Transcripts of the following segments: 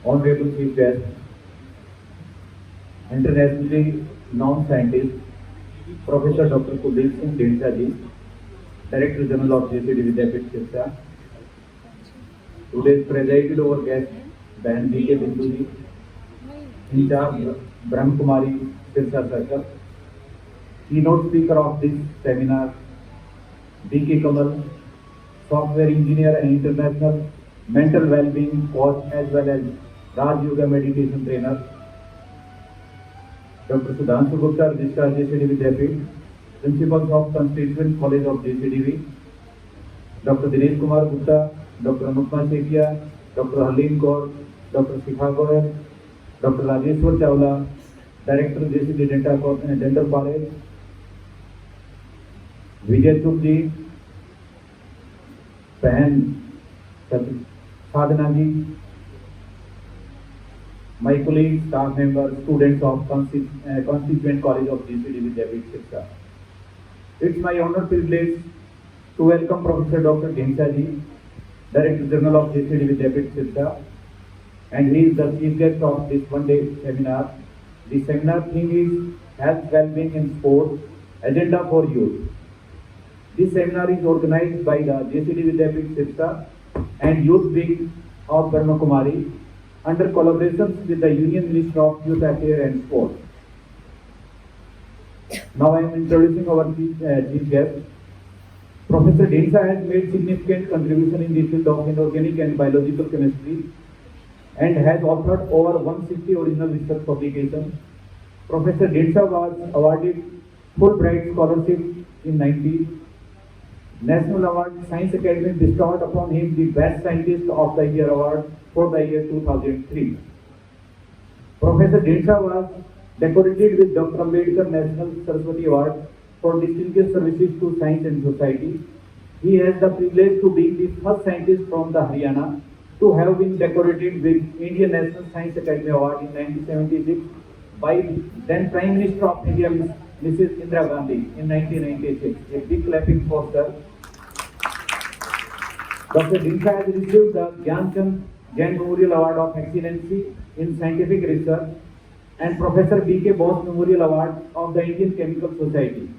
Honorable Chief Guest, internationally known scientist, Professor Dr. Kuldeep Singh Dindsa ji, Director General of JCD Vidyapit Sirsha. Today presided over guest Bahan B.K. Bindu ji, in charge Brahm Kumari Sirsha Circle. Keynote speaker of this seminar, B.K. Kamal, software engineer and international mental well-being coach as well as Raj Yoga meditation trainer. Dr. Sudhanshu Gupta, Registrar JCD Vidyapit, Principals of Constituent College of JCDV, Dr. Dinesh Kumar Gupta, Dr. Anupma Sekia, Dr. Halim Kaur, Dr. Shikha Goyal, Dr. Rajeshwar Chawla, Director JCD Dental College, Vijay Chubji, Bahan Sadhana ji, my colleagues, staff members, students of Constituent College of JCD Vidyapit Sirsha. It's my honor privilege to welcome Professor Dr. Dindsa ji, Director General of JCD Vidyapit Sirsha, and he is the chief guest of this one-day seminar. The seminar theme is Health, Well-being in Sport, Agenda for Youth. This seminar is organized by the JCD Vidyapit Sirsha and Youth Wing of Brahma Kumari under collaborations with the Union Ministry of Youth Affairs and Sport. Now I am introducing our chief guest. Professor Dindsa has made significant contribution in the field of inorganic and biological chemistry and has authored over 160 original research publications. Professor Dindsa was awarded Fulbright Scholarship in 90s. National Award Science Academy bestowed upon him the Best Scientist of the Year award for the year 2003. Professor Dindsa was decorated with Dr. Ambedkar National Saraswati Award for distinguished services to science and society. He has the privilege to be the first scientist from the Haryana to have been decorated with Indian National Science Academy Award in 1976 by then Prime Minister of India, Mrs. Indira Gandhi in 1996. A big clapping for sir. Dr. Dindsa has received the Gyan Chand Jain Memorial Award of Excellency in Scientific Research and Professor B.K. Bose Memorial Award of the Indian Chemical Society.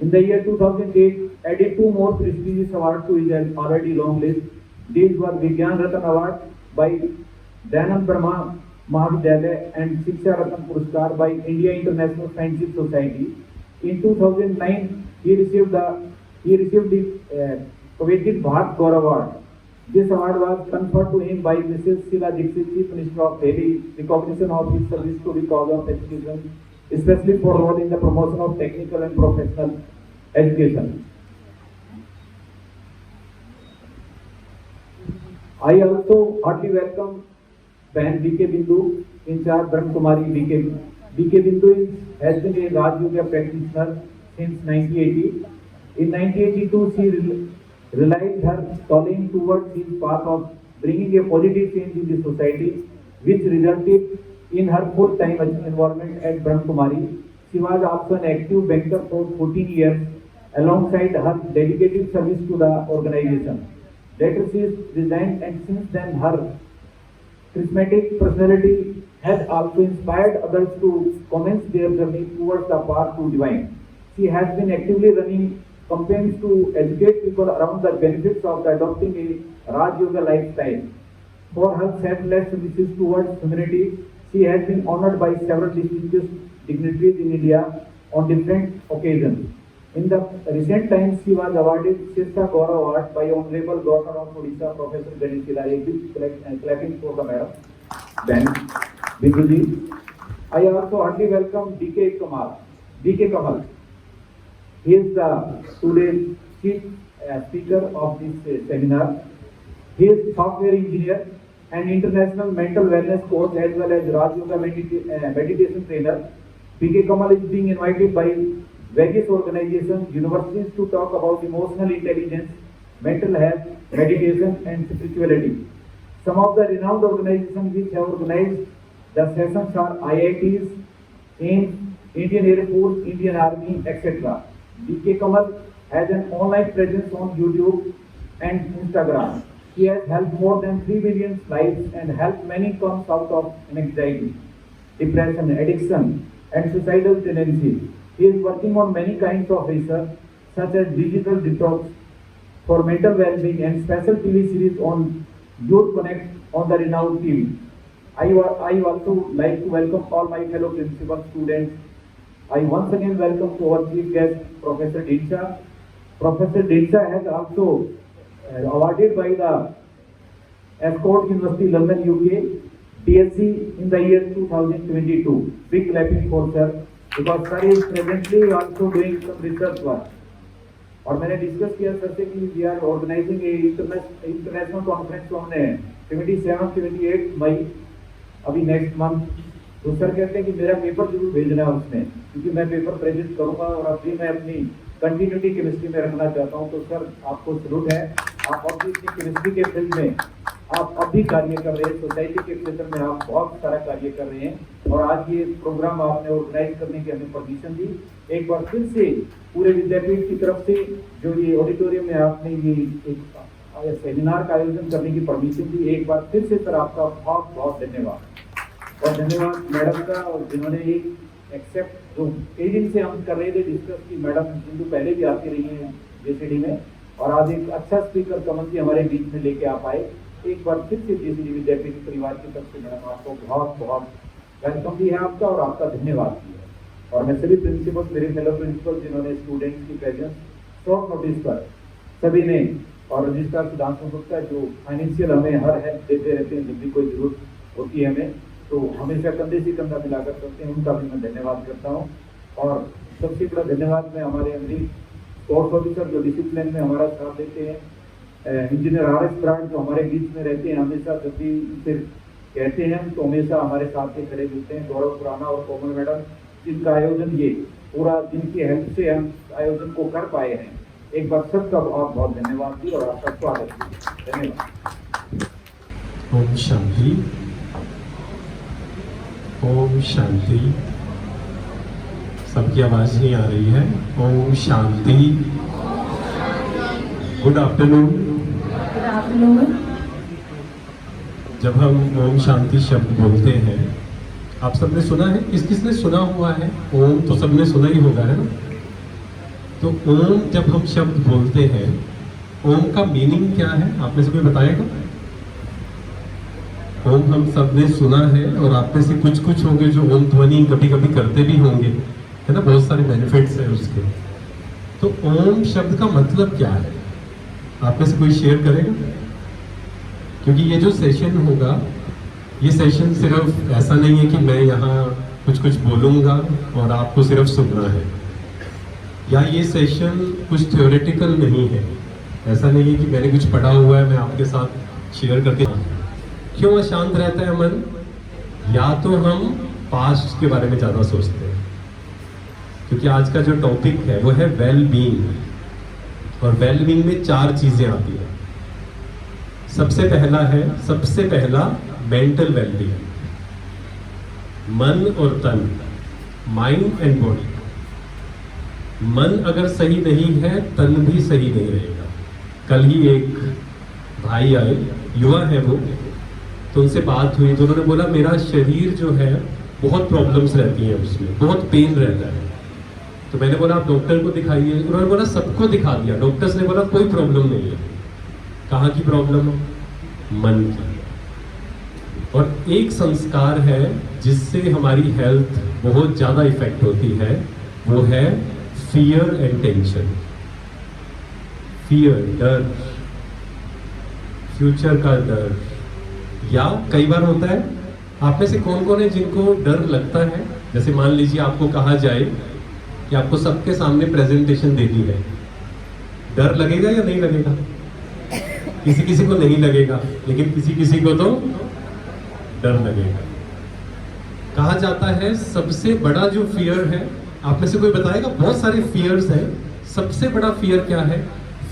In the year 2008, added two more prestigious awards to his already long list. These were Vigyan Ratan Award by Dayanand Brahma Mahavidyalaya and Shiksha Ratan Puraskar by India International Friendship Society. In 2009, he received the coveted Bharat Gaurav Award. This award was conferred to him by Mrs. Sheila Dixit, Chief Minister of Delhi, recognition of his service to the cause of education, especially for role in the promotion of technical and professional education. I also heartily welcome Bahan B.K. Bindu, in charge Brahm Kumari B.K. Bindu has been a Raj Yoga practitioner since 1980. In 1982, she realized her calling towards his path of bringing a positive change in the society, which resulted in her full-time involvement at Brahm Kumari. She was also an active banker for 14 years, alongside her dedicated service to the organization. Later she resigned, and since then her charismatic personality has also inspired others to commence their journey towards the path to divine. She has been actively running campaigns to educate people around the benefits of adopting a Raj Yoga lifestyle. For her selfless services towards humanity, she has been honored by several distinguished dignitaries in India on different occasions. In the recent times, she was awarded Sirsha Gaurav Award by Honorable Governor of Odisha, Professor Ganesh Hilari. Big clapping for the madam. Then, Binduji. I also heartily welcome D.K. Kamal. He is the today's chief speaker of this seminar. He is software engineer and international mental wellness coach as well as Raj Yoga meditation trainer. B.K. Kamal is being invited by various organizations, universities to talk about emotional intelligence, mental health, meditation and spirituality. Some of the renowned organizations which have organized the sessions are IITs, AIMS, Indian Air Force, Indian Army, etc. B.K. Kamal has an online presence on YouTube and Instagram. He has helped more than 3 million lives and helped many come out of anxiety, depression, addiction, and suicidal tendencies. He is working on many kinds of research, such as digital detox for mental well-being and special TV series on Youth Connect on the renowned TV. I also like to welcome all my fellow principal students. I once again welcome to our chief guest, Professor Dinsha. Professor Dinsha has also awarded by the Escort University London UK DSc in the year 2022. Big clapping for sir, because sir is presently also doing some research work. और मैंने discuss किया sir से कि we are organising a international conference को हमने 27-28 मई अभी next month. तो sir कहते हैं कि मेरा पेपर जरूर भेजना है उसमें, क्योंकि मैं पेपर प्रेजेंट करूंगा और अभी मैं अपनी कंटिन्यूटी केमिस्ट्री में रखना चाहता हूं। तो सर आपको सलूट है, आप अभी इतनी केमिस्ट्री के फील्ड में आप अभी कार्य कर रहे हैं, सोसाइटी के क्षेत्र में आप बहुत सारा कार्य कर रहे हैं और आज ये प्रोग्राम आपने ऑर्गेनाइज करने की हमें परमिशन दी। एक बार फिर से पूरे विद्यापीठ की तरफ से जो ये ऑडिटोरियम में आपने ये एक सेमिनार का आयोजन करने की परमिशन दी, एक बार फिर से सर आपका बहुत बहुत धन्यवाद। और धन्यवाद मैडम का, और जिन्होंने ये एक्सेप्ट जो कई दिन से हम कर रहे थे डिस्कस की, मैडम जिनको पहले भी आती रही हैं जेसीडी में, और आज एक अच्छा स्पीकर कमल जी हमारे बीच में लेके आप आए। एक बार फिर से जेसीडी विद्यापीठ परिवार की तरफ से मैडम आपको बहुत बहुत वेलकम भी है आपका और आपका धन्यवाद भी है। और मैं सभी प्रिंसिपल, मेरे फेलो प्रिंसिपल जिन्होंने स्टूडेंट्स की प्रेजेंस शॉर्ट नोटिस पर सभी ने, और रजिस्ट्रार सुधांशु गुप्ता जो फाइनेंशियल हमें हर हेल्प देते रहते हैं जब भी कोई जरूरत होती है हमें, तो हमेशा कंधे से कंधा मिलाकर करते हैं, उनका भी मैं धन्यवाद करता हूँ। और सबसे बड़ा धन्यवाद मैं हमारे अमरीक स्पोर्ट्स ऑफिसर जो डिसिप्लिन में हमारा साथ देते हैं, इंजीनियर आर एस ब्रांड जो हमारे बीच में रहते हैं, हमेशा जब भी फिर कहते हैं तो हमेशा हमारे साथ के खड़े मिलते हैं, गौरव खुराना और कोमल मैडम, जिनका आयोजन ये पूरा जिनकी हेल्प से हम आयोजन को कर पाए हैं। एक बार सबका बहुत बहुत धन्यवाद जी और आपका स्वागत जी, धन्यवाद। ओम शांति, ओम शांति। सबकी आवाज नहीं आ रही है। ओम शांति। Good afternoon. जब हम ओम शांति शब्द बोलते हैं, आप सबने सुना है? किस किसने सुना हुआ है? ओम तो सबने सुना ही होगा, है ना? तो ओम जब हम शब्द बोलते हैं, ओम का मीनिंग क्या है? आप में से कोई बताएगा? ओम हम सबने सुना है और आप में से कुछ होंगे जो ओम ध्वनि कभी कभी करते भी होंगे, है ना? बहुत सारे बेनिफिट्स हैं उसके। तो ओम शब्द का मतलब क्या है? आप में से कोई शेयर करेगा? क्योंकि ये जो सेशन होगा, ये सेशन सिर्फ ऐसा नहीं है कि मैं यहाँ कुछ बोलूँगा और आपको सिर्फ सुनना है, या ये सेशन कुछ थ्योरेटिकल नहीं है। ऐसा नहीं है कि मैंने कुछ पढ़ा हुआ है मैं आपके साथ शेयर करके। क्यों अशांत रहता है मन? या तो हम पास्ट के बारे में ज़्यादा सोचते हैं, क्योंकि आज का जो टॉपिक है वो है वेल बीइंग, और वेल बीइंग में 4 चीज़ें आती हैं। सबसे पहला मेंटल वेलबींग, मन और तन, माइंड एंड बॉडी। मन अगर सही नहीं है, तन भी सही नहीं रहेगा। कल ही एक भाई आए, युवा है वो, तो उनसे बात हुई तो उन्होंने बोला मेरा शरीर जो है बहुत प्रॉब्लम्स रहती हैं, उसमें बहुत पेन रहता है। तो मैंने बोला आप डॉक्टर को दिखाइए। उन्होंने बोला सबको दिखा दिया, डॉक्टर्स ने बोला कोई प्रॉब्लम नहीं है। कहाँ की प्रॉब्लम है? मन की। और एक संस्कार है जिससे हमारी हेल्थ बहुत ज़्यादा इफेक्ट होती है, वो है फियर एंड टेंशन। फियर, डर, फ्यूचर का डर। या कई बार होता है, आप में से कौन कौन है जिनको डर लगता है? जैसे मान लीजिए आपको कहा जाए कि आपको सबके सामने प्रेजेंटेशन देनी है, डर लगेगा या नहीं लगेगा? किसी किसी को नहीं लगेगा, लेकिन किसी किसी को तो डर लगेगा। कहा जाता है सबसे बड़ा जो फियर है, आप में से कोई बताएगा? बहुत सारे फियर्स हैं, सबसे बड़ा फियर क्या है?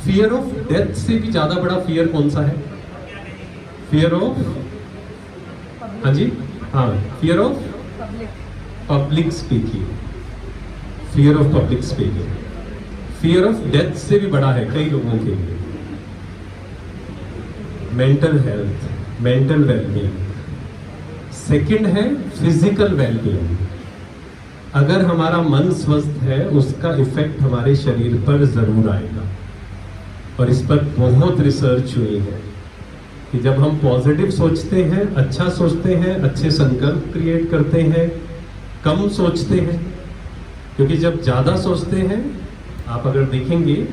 फियर ऑफ डेथ से भी ज्यादा बड़ा फियर कौन सा है? फियर ऑफ, हाँ जी, हाँ, fear of public speaking. Fear of public speaking fear of death से भी बड़ा है कई लोगों के लिए। Mental health, mental wellbeing. Second है फिजिकल वेलबींग। अगर हमारा मन स्वस्थ है उसका इफेक्ट हमारे शरीर पर जरूर आएगा, और इस पर बहुत रिसर्च हुई है कि जब हम पॉजिटिव सोचते हैं, अच्छा सोचते हैं, अच्छे संकल्प क्रिएट करते हैं, कम सोचते हैं, क्योंकि जब ज़्यादा सोचते हैं, आप अगर देखेंगे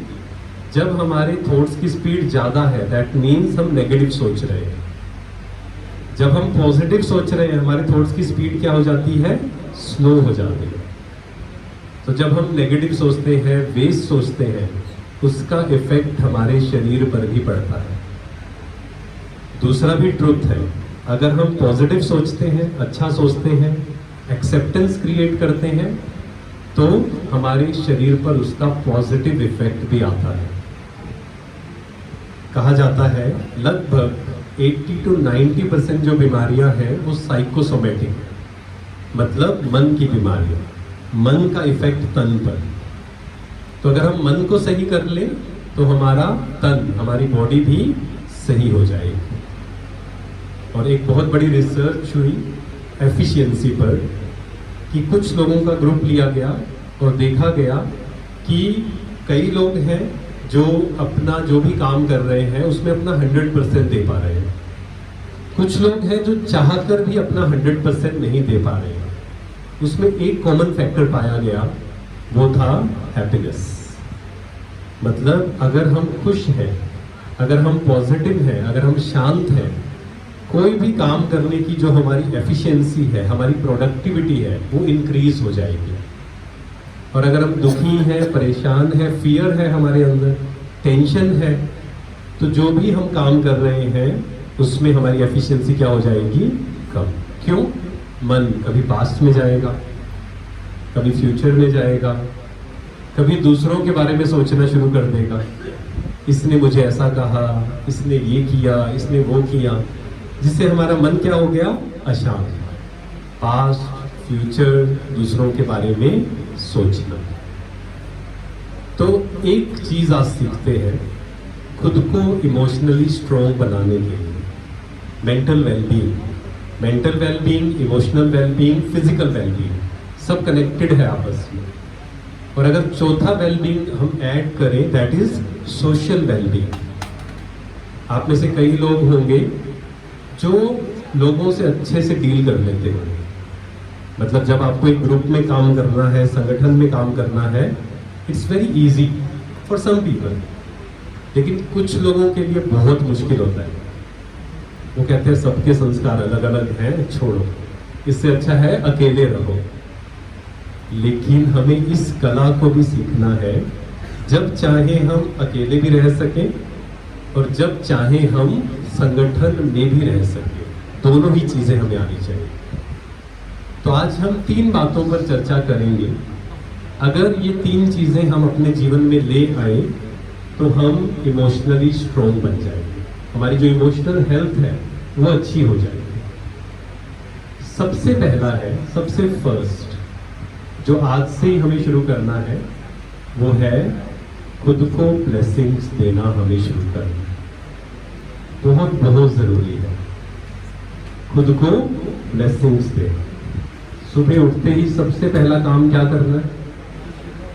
जब हमारे थॉट्स की स्पीड ज़्यादा है दैट मीन्स हम नेगेटिव सोच रहे हैं। जब हम पॉजिटिव सोच रहे हैं हमारे थॉट्स की स्पीड क्या हो जाती है, स्लो हो जाती है। तो जब हम नेगेटिव सोचते हैं, वेस्ट सोचते हैं, उसका इफेक्ट हमारे शरीर पर भी पड़ता है। दूसरा भी ट्रुथ है, अगर हम पॉजिटिव सोचते हैं, अच्छा सोचते हैं, एक्सेप्टेंस क्रिएट करते हैं, तो हमारे शरीर पर उसका पॉजिटिव इफेक्ट भी आता है। कहा जाता है लगभग 80 to 90% जो बीमारियां हैं वो साइकोसोमेटिक है, मतलब मन की बीमारियां, मन का इफेक्ट तन पर। तो अगर हम मन को सही कर लें तो हमारा तन, हमारी बॉडी भी सही हो जाएगी। और एक बहुत बड़ी रिसर्च हुई एफिशिएंसी पर कि कुछ लोगों का ग्रुप लिया गया और देखा गया कि कई लोग हैं जो अपना जो भी काम कर रहे हैं उसमें अपना 100% दे पा रहे हैं, कुछ लोग हैं जो चाहकर भी अपना 100% नहीं दे पा रहे हैं। उसमें एक कॉमन फैक्टर पाया गया, वो था हैप्पीनेस। मतलब अगर हम खुश हैं, अगर हम पॉजिटिव हैं, अगर हम शांत हैं, कोई भी काम करने की जो हमारी एफिशिएंसी है, हमारी प्रोडक्टिविटी है, वो इंक्रीज हो जाएगी। और अगर हम दुखी हैं, परेशान हैं, फियर है हमारे अंदर, टेंशन है, तो जो भी हम काम कर रहे हैं उसमें हमारी एफिशिएंसी क्या हो जाएगी, कम। क्यों? मन कभी पास्ट में जाएगा, कभी फ्यूचर में जाएगा, कभी दूसरों के बारे में सोचना शुरू कर देगा, इसने मुझे ऐसा कहा, इसने ये किया, इसने वो किया, जिससे हमारा मन क्या हो गया, अशांत। पास्ट, फ्यूचर, दूसरों के बारे में सोचना। तो एक चीज आज सीखते हैं खुद को इमोशनली स्ट्रॉन्ग बनाने के लिए, mental wellbeing. Mental wellbeing, emotional wellbeing, physical wellbeing सब कनेक्टेड है आपस में। और अगर चौथा वेलबींग हम ऐड करें दैट इज सोशल वेलबींग। आप में से कई लोग होंगे जो लोगों से अच्छे से डील कर लेते होंगे। मतलब जब आपको एक ग्रुप में काम करना है, संगठन में काम करना है, it's very easy for some people, लेकिन कुछ लोगों के लिए बहुत मुश्किल होता है। वो कहते हैं सबके संस्कार अलग अलग हैं, छोड़ो, इससे अच्छा है अकेले रहो। लेकिन हमें इस कला को भी सीखना है, जब चाहे हम अकेले भी रह सकें और जब चाहे हम संगठन में भी रह सकें, दोनों ही चीजें हमें आनी चाहिए। तो आज हम 3 बातों पर चर्चा करेंगे। अगर ये 3 चीजें हम अपने जीवन में ले आए तो हम इमोशनली स्ट्रॉन्ग बन जाएंगे, हमारी जो इमोशनल हेल्थ है वो अच्छी हो जाएगी। सबसे पहला है, सबसे फर्स्ट जो आज से ही हमें शुरू करना है वो है खुद को ब्लेसिंग्स देना हमें शुरू करना। बहुत बहुत जरूरी है खुद को ब्लेसिंग्स देना। सुबह उठते ही सबसे पहला काम क्या करना है,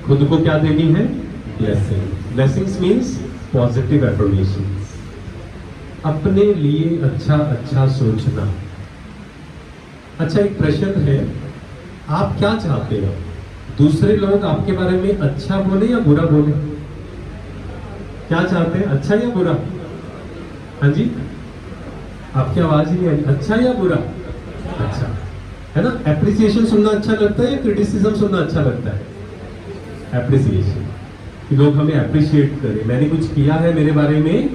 खुद को क्या देनी है, blessing. Blessings means positive affirmations, अपने लिए अच्छा अच्छा सोचना। अच्छा, एक प्रश्न है, आप क्या चाहते हो, दूसरे लोग आपके बारे में अच्छा बोले या बुरा बोले? क्या चाहते हैं, अच्छा या बुरा? हाँ जी, आपकी आवाज ही नहीं आई। अच्छा या बुरा? अच्छा है ना। एप्रिसिएशन सुनना अच्छा लगता है या क्रिटिसिज्म सुनना अच्छा लगता है? एप्रिसिएशन, कि लोग हमें अप्रिशिएट करें, मैंने कुछ किया है, मेरे बारे में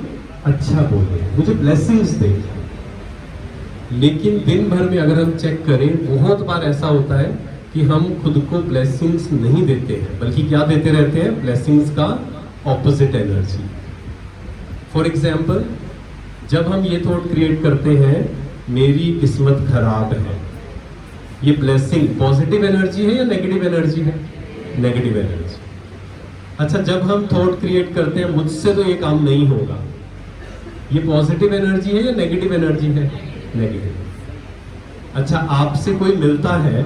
अच्छा बोले, मुझे ब्लेसिंग्स दे। लेकिन दिन भर में अगर हम चेक करें, बहुत बार ऐसा होता है कि हम खुद को ब्लेसिंग्स नहीं देते हैं, बल्कि क्या देते रहते हैं, ब्लेसिंग्स का ऑपोजिट एनर्जी। फॉर एग्जाम्पल, जब हम ये थॉट क्रिएट करते हैं मेरी किस्मत खराब है, ये ब्लेसिंग पॉजिटिव एनर्जी है या नेगेटिव एनर्जी है? Negative energy. अच्छा, जब हम थॉट क्रिएट करते हैं मुझसे तो ये काम नहीं होगा, ये पॉजिटिव एनर्जी है या नेगेटिव एनर्जी है? नेगेटिव। अच्छा, आपसे कोई मिलता है,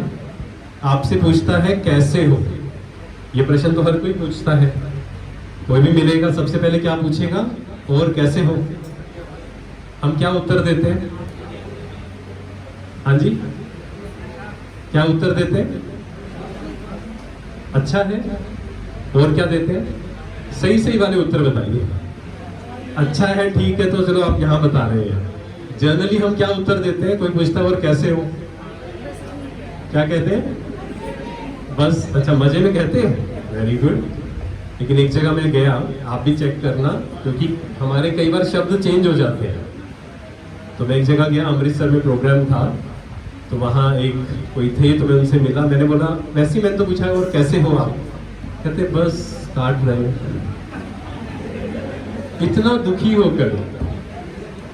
आपसे पूछता है कैसे हो, ये प्रश्न तो हर कोई पूछता है। कोई भी मिलेगा सबसे पहले क्या पूछेगा? और कैसे हो। हम क्या उत्तर देते हैं? हाँ जी, क्या उत्तर देते हैं? अच्छा है। और क्या देते हैं? सही सही वाले उत्तर बताइए। अच्छा है, ठीक है, तो चलो आप यहां बता रहे हैं। जनरली हम क्या उत्तर देते हैं? कोई पूछता है और कैसे हो, क्या कहते हैं? बस। अच्छा, मजे में कहते हैं, वेरी गुड। लेकिन एक जगह मैं गया, आप भी चेक करना, क्योंकि हमारे कई बार शब्द चेंज हो जाते हैं। तो मैं एक जगह गया, अमृतसर में प्रोग्राम था, तो वहाँ एक कोई थे, तो मैं उनसे मिला। मैंने बोला, वैसे ही मैंने तो पूछा और कैसे हो आप? कहते बस काट रहे हैं। इतना दुखी होकर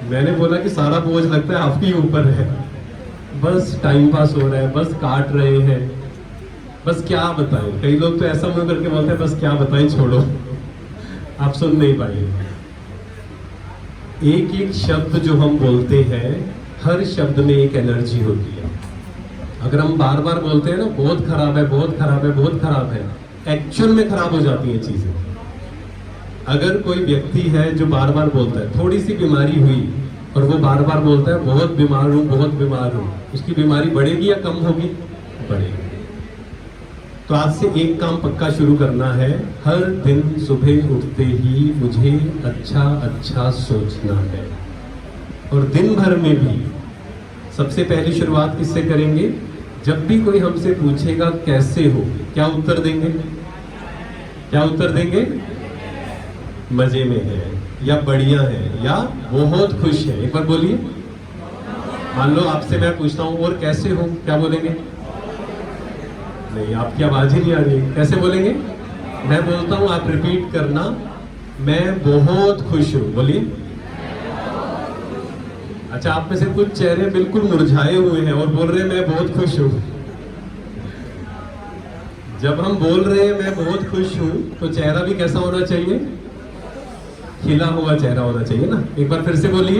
मैंने बोला कि सारा बोझ लगता है आपके ऊपर है, बस टाइम पास हो रहा है, बस काट रहे हैं, बस क्या बताएं। कई लोग तो ऐसा मुंह करके बोलते हैं, बस क्या बताएं, छोड़ो। आप सुन नहीं पाए। एक एक शब्द जो हम बोलते हैं, हर शब्द में एक एनर्जी होती है। अगर हम बार बार बोलते हैं ना, बहुत खराब है, बहुत खराब है, बहुत खराब है, एक्चुअल में खराब हो जाती हैं चीजें। अगर कोई व्यक्ति है जो बार बार बोलता है, थोड़ी सी बीमारी हुई और वो बार बार बोलता है बहुत बीमार हूं, बहुत बीमार हूं, उसकी बीमारी बढ़ेगी या कम होगी? बढ़ेगी। तो आज से एक काम पक्का शुरू करना है, हर दिन सुबह उठते ही मुझे अच्छा अच्छा सोचना है। और दिन भर में भी सबसे पहली शुरुआत किससे करेंगे? जब भी कोई हमसे पूछेगा कैसे हो, क्या उत्तर देंगे? क्या उत्तर देंगे? मजे में है, या बढ़िया है, या बहुत खुश है। एक बार बोलिए। मान लो आपसे मैं पूछता हूं और कैसे हो, क्या बोलेंगे? नहीं, आपकी आवाज ही नहीं आ रही। कैसे बोलेंगे? मैं बोलता हूं, आप रिपीट करना, मैं बहुत खुश हूं। बोलिए। अच्छा, आप में से कुछ चेहरे बिल्कुल मुरझाए हुए हैं और बोल रहे हैं मैं बहुत खुश हूं। जब हम बोल रहे हैं मैं बहुत खुश हूं, तो चेहरा भी कैसा होना चाहिए? खिला हुआ चेहरा होना चाहिए ना। एक बार फिर से बोलिए।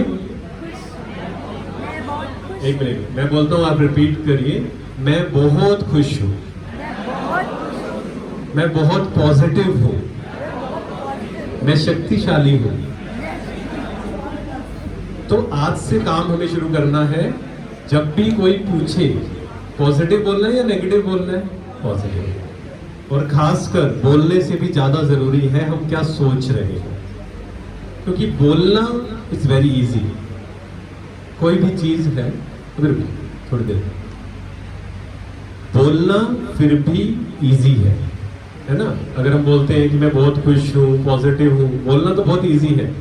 एक मिनट, मैं बोलता हूं, आप रिपीट करिए, मैं बहुत खुश हूं, मैं बहुत पॉजिटिव हूं, मैं शक्तिशाली हूं। तो आज से काम हमें शुरू करना है, जब भी कोई पूछे, पॉजिटिव बोलना है या नेगेटिव बोलना है? पॉजिटिव। और खासकर बोलने से भी ज्यादा जरूरी है हम क्या सोच रहे हैं, क्योंकि बोलना इज वेरी इजी। कोई भी चीज है, थोड़ी देर, बोलना फिर भी इजी है ना। अगर हम बोलते हैं कि मैं बहुत खुश हूं, पॉजिटिव हूं, बोलना तो बहुत इजी है,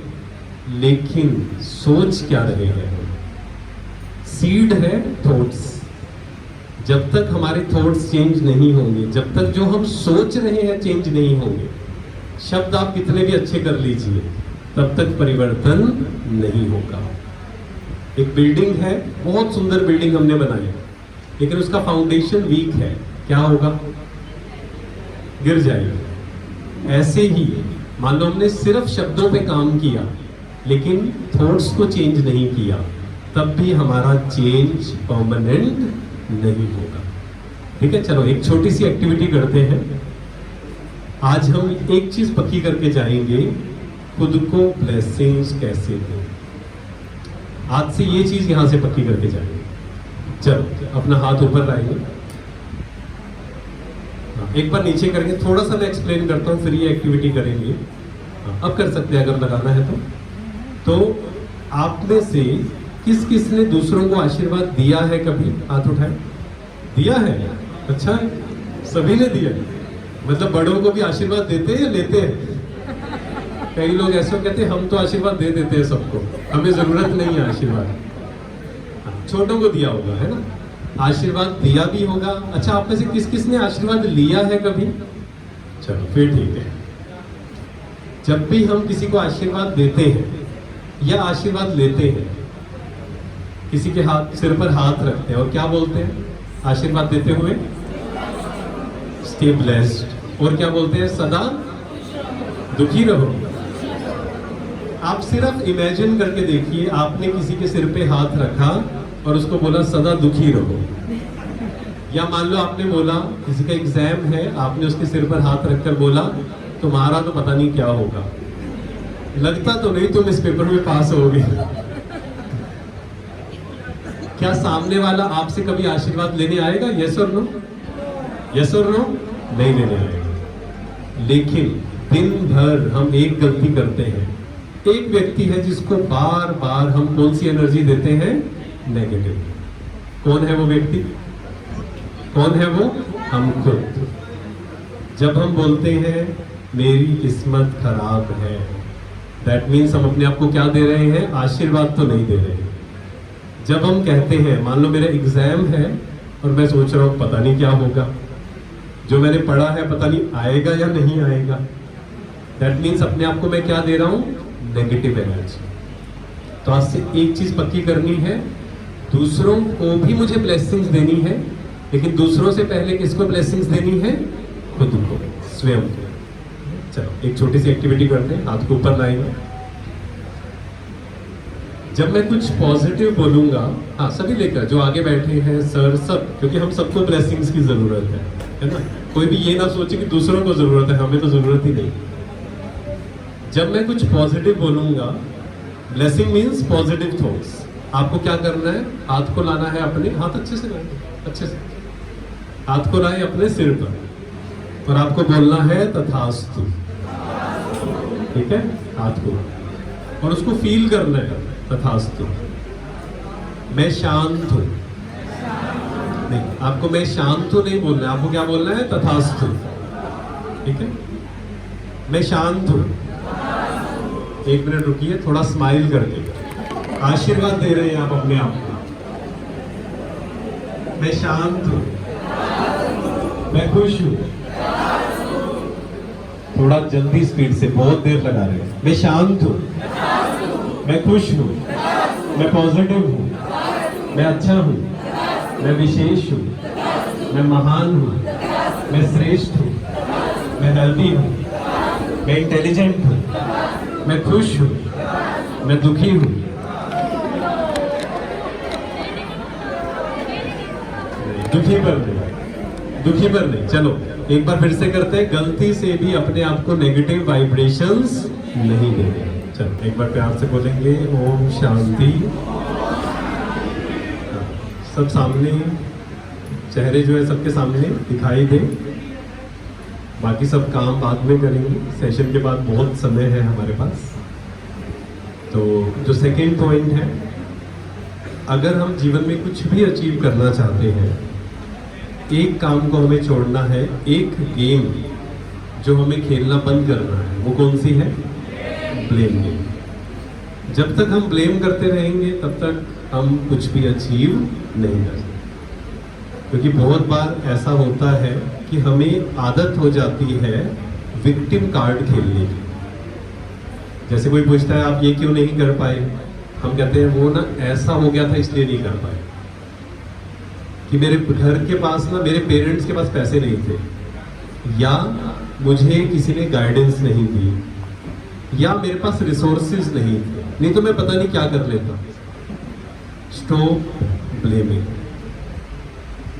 लेकिन सोच क्या रहे हैं? सीड है थॉट्स। जब तक हमारे थॉट्स चेंज नहीं होंगे, जब तक जो हम सोच रहे हैं चेंज नहीं होंगे, शब्द आप कितने भी अच्छे कर लीजिए, तब तक परिवर्तन नहीं होगा। एक बिल्डिंग है, बहुत सुंदर बिल्डिंग हमने बनाई, लेकिन उसका फाउंडेशन वीक है, क्या होगा? गिर जाएगा। ऐसे ही मान लो हमने सिर्फ शब्दों पे काम किया, लेकिन थॉट्स को चेंज नहीं किया, तब भी हमारा चेंज परमानेंट नहीं होगा। ठीक है, चलो एक छोटी सी एक्टिविटी करते हैं। आज हम एक चीज पक्की करके जाएंगे, खुद को ब्लेसिंग्स कैसे दें। आज से ये चीज यहां से पक्की करके जाएंगे। चलो अपना हाथ ऊपर लाएंगे, एक बार नीचे करेंगे, थोड़ा सा मैं एक्सप्लेन करता हूं, फिर ये एक्टिविटी करेंगे। अब कर सकते हैं अगर लगाना है तो आप में से किस किस ने दूसरों को आशीर्वाद दिया है? कभी हाथ उठाए। दिया है? अच्छा है, सभी ने दिया। मतलब बड़ों को भी आशीर्वाद देते हैं या लेते हैं? कई लोग ऐसे कहते हैं हम तो आशीर्वाद दे देते हैं सबको, हमें जरूरत नहीं है आशीर्वाद। छोटों को दिया होगा, है ना? आशीर्वाद दिया भी होगा। अच्छा, आप में से किस किस ने आशीर्वाद लिया है कभी? चलो फिर ठीक है। जब भी हम किसी को आशीर्वाद देते हैं या आशीर्वाद लेते हैं, किसी के हाथ, सिर पर हाथ रखते हैं और क्या बोलते हैं आशीर्वाद देते हुए? Stay blessed. और क्या बोलते हैं? सदा दुखी रहो। आप सिर्फ इमेजिन करके देखिए, आपने किसी के सिर पे हाथ रखा और उसको बोला सदा दुखी रहो। या मान लो आपने बोला किसी का एग्जाम है, आपने उसके सिर पर हाथ रखकर बोला तुम्हारा तो पता नहीं क्या होगा, लगता तो नहीं तुम इस पेपर में पास होगे। क्या सामने वाला आपसे कभी आशीर्वाद लेने आएगा? यस और नो? यस और नो? नहीं लेने आएगा। लेकिन दिन भर हम एक गलती करते हैं। एक व्यक्ति है जिसको बार बार हम कौन सी एनर्जी देते हैं? नेगेटिव। कौन है वो व्यक्ति? कौन है वो? हम खुद। जब हम बोलते हैं मेरी किस्मत खराब है, दैट मीन्स हम अपने आप को क्या दे रहे हैं? आशीर्वाद तो नहीं दे रहे। जब हम कहते हैं मान लो मेरा एग्जाम है और मैं सोच रहा हूं पता नहीं क्या होगा, जो मैंने पढ़ा है पता नहीं आएगा या नहीं आएगा, दैट मीन्स अपने आप को मैं क्या दे रहा हूं? Negative energy. तो आज से एक चीज पक्की करनी है, दूसरों को भी मुझे ब्लेसिंग्स देनी है, लेकिन दूसरों से पहले किसको ब्लेसिंग्स देनी है? खुद को, स्वयं को। चलो एक छोटी सी एक्टिविटी करते हैं, हाथ को ऊपर लाएंगे। जब मैं कुछ पॉजिटिव बोलूंगा, हाँ सभी लेकर, जो आगे बैठे हैं सर सब, क्योंकि हम सबको ब्लेसिंग्स की जरूरत है ना? कोई भी ये ना सोचे कि दूसरों को जरूरत है, हमें तो जरूरत ही नहीं। जब मैं कुछ पॉजिटिव बोलूंगा, ब्लेसिंग मीन्स पॉजिटिव थॉट्स, आपको क्या करना है? हाथ को लाना है अपने, हाथ अच्छे से लाए, अच्छे से हाथ को लाए अपने सिर पर और आपको बोलना है तथास्तु। ठीक है? हाथ को और उसको फील करना है, तथास्तु। मैं शांत हूं। नहीं, आपको मैं शांत हूं नहीं बोलना है, आपको क्या बोलना है? तथास्तु। ठीक है? मैं शांत हूं। एक मिनट रुकिए, थोड़ा स्माइल करके आशीर्वाद दे रहे हैं आप अपने आप को। मैं शांत हूं, मैं खुश हूं। थोड़ा जल्दी स्पीड से, बहुत देर लगा रहे हैं। मैं शांत हूं, मैं खुश हूं, मैं पॉजिटिव हूं, मैं अच्छा हूं, मैं विशेष हूं, मैं महान हूं, मैं श्रेष्ठ हूं, मैं हेल्दी हूं, मैं इंटेलिजेंट हूं, मैं खुश हूं, मैं दुखी हूं। दुखी पर नहीं, दुखी पर नहीं। चलो एक बार फिर से करते हैं, गलती से भी अपने आप को नेगेटिव वाइब्रेशंस नहीं देने। चलो एक बार प्यार से बोलेंगे ओम शांति। सब सामने, चेहरे जो है सबके सामने दिखाई दे। बाकी सब काम बाद में करेंगे, सेशन के बाद बहुत समय है हमारे पास। तो जो सेकेंड पॉइंट है, अगर हम जीवन में कुछ भी अचीव करना चाहते हैं, एक काम को हमें छोड़ना है, एक गेम जो हमें खेलना बंद करना है। वो कौन सी है? Blame game. जब तक हम ब्लेम करते रहेंगे तब तक हम कुछ भी अचीव नहीं कर सकते, क्योंकि बहुत बार ऐसा होता है कि हमें आदत हो जाती है विक्टिम कार्ड खेलने की। जैसे कोई पूछता है आप ये क्यों नहीं कर पाए, हम कहते हैं वो ना ऐसा हो गया था इसलिए नहीं कर पाए, कि मेरे घर के पास ना, मेरे पेरेंट्स के पास पैसे नहीं थे, या मुझे किसी ने गाइडेंस नहीं दी, या मेरे पास रिसोर्सेज नहीं थे, नहीं तो मैं पता नहीं क्या कर लेता। Stop blaming.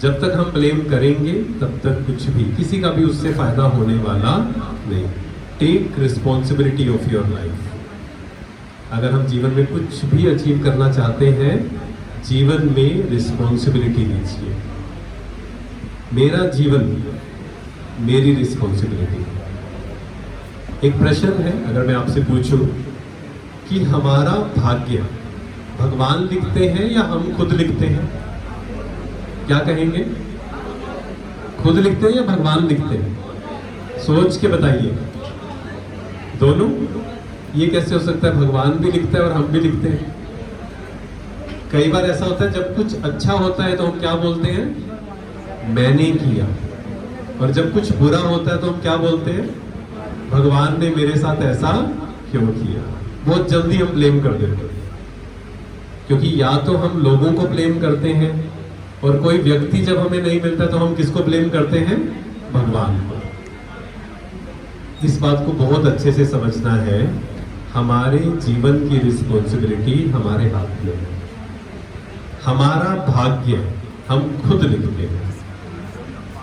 जब तक हम ब्लेम करेंगे तब तक कुछ भी, किसी का भी उससे फायदा होने वाला नहीं। Take responsibility of your life. अगर हम जीवन में कुछ भी अचीव करना चाहते हैं, जीवन में रिस्पॉन्सिबिलिटी लीजिए। मेरा जीवन मेरी रिस्पॉन्सिबिलिटी। एक प्रश्न है, अगर मैं आपसे पूछूं कि हमारा भाग्य भगवान लिखते हैं या हम खुद लिखते हैं, क्या कहेंगे? खुद लिखते हैं या भगवान लिखते हैं? सोच के बताइए। दोनों? ये कैसे हो सकता है? भगवान भी लिखता है और हम भी लिखते हैं। कई बार ऐसा होता है जब कुछ अच्छा होता है तो हम क्या बोलते हैं? मैंने किया। और जब कुछ बुरा होता है तो हम क्या बोलते हैं? भगवान ने मेरे साथ ऐसा क्यों किया। बहुत जल्दी हम ब्लेम कर देते हैं, क्योंकि या तो हम लोगों को ब्लेम करते हैं, और कोई व्यक्ति जब हमें नहीं मिलता तो हम किसको ब्लेम करते हैं? भगवान को। इस बात को बहुत अच्छे से समझना है। हमारे जीवन की रिस्पॉन्सिबिलिटी हमारे हाथ में है। हमारा भाग्य हम खुद लिखते हैं।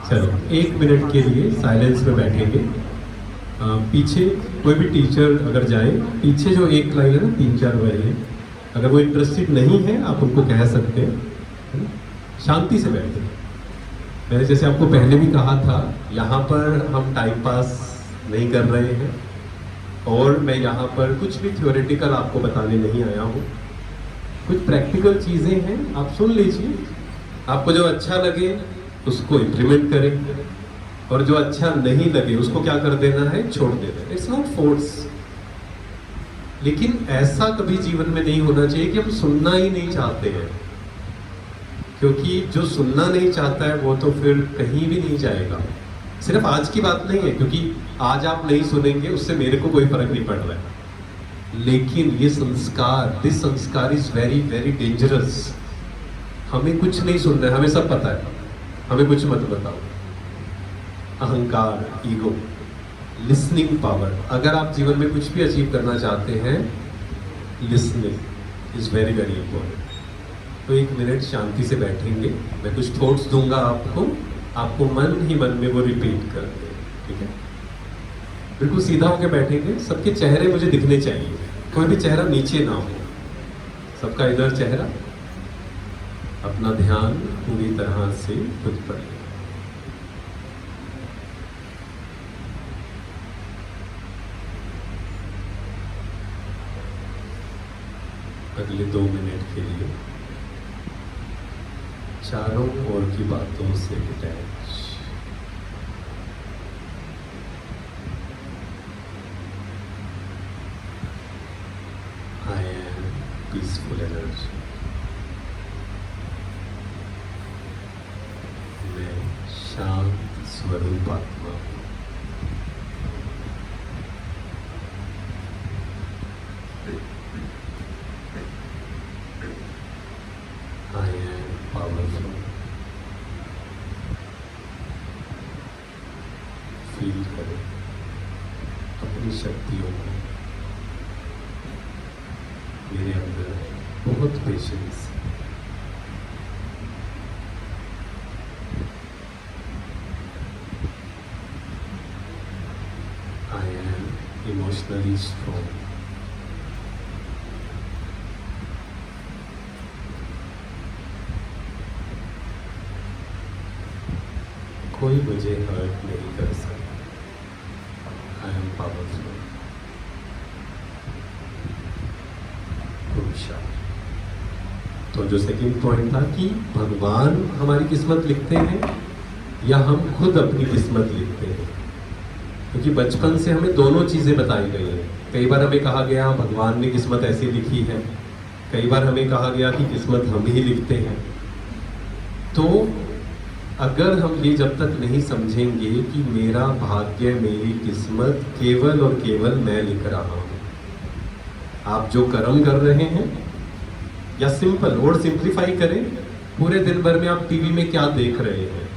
चलो 1 मिनट के लिए साइलेंस में बैठेंगे। पीछे कोई भी टीचर अगर जाए, पीछे जो एक लाइन है ना 3-4 वाली, अगर वो इंटरेस्टेड नहीं है आप उनको कह सकते हैं। शांति से बैठे। मैंने जैसे आपको पहले भी कहा था, यहाँ पर हम टाइम पास नहीं कर रहे हैं और मैं यहाँ पर कुछ भी थ्योरेटिकल आपको बताने नहीं आया हूँ। कुछ प्रैक्टिकल चीज़ें हैं, आप सुन लीजिए। आपको जो अच्छा लगे उसको इम्प्लीमेंट करें और जो अच्छा नहीं लगे उसको क्या कर देना है, छोड़ देना है। It's not force. लेकिन ऐसा कभी जीवन में नहीं होना चाहिए कि हम सुनना ही नहीं चाहते हैं, क्योंकि जो सुनना नहीं चाहता है वो तो फिर कहीं भी नहीं जाएगा। सिर्फ आज की बात नहीं है, क्योंकि आज आप नहीं सुनेंगे उससे मेरे को कोई फर्क नहीं पड़ रहा है। लेकिन ये संस्कार, दिस संस्कार इज वेरी वेरी डेंजरस। हमें कुछ नहीं सुनना है, हमें सब पता है, हमें कुछ मत बताओ। अहंकार, ईगो, लिसनिंग पावर। अगर आप जीवन में कुछ भी अचीव करना चाहते हैं, listening is very very important. तो 1 मिनट शांति से बैठेंगे, मैं कुछ थॉट्स दूंगा आपको मन ही मन में वो रिपीट कर दे, ठीक है? बिल्कुल सीधा होकर बैठेंगे, सबके चेहरे मुझे दिखने चाहिए, कोई भी चेहरा नीचे ना हो, सबका इधर चेहरा। अपना ध्यान पूरी तरह से खुद पर। अगले 2 मिनट के लिए चारों ओर की बातों से detach. I am peaceful energy. मैं शांत स्वरूप आत्मा हूँ। I am powerful. फील करो अपनी शक्तियों को। मेरे अंदर बहुत पेशेंस है। I am emotionally strong. कोई मुझे हर्ट नहीं कर सकता। I am powerful. तो जो सेकंड पॉइंट था कि भगवान हमारी किस्मत लिखते हैं या हम खुद अपनी किस्मत लिखते हैं, क्योंकि बचपन से हमें दोनों चीज़ें बताई गई हैं। कई बार हमें कहा गया भगवान ने किस्मत ऐसी लिखी है, कई बार हमें कहा गया कि किस्मत हम ही लिखते हैं। तो अगर हम ये जब तक नहीं समझेंगे कि मेरा भाग्य, मेरी किस्मत केवल और केवल मैं लिख रहा हूँ, आप जो कर्म कर रहे हैं, या सिंपल और सिंप्लीफाई करें, पूरे दिन भर में आप टीवी में क्या देख रहे हैं,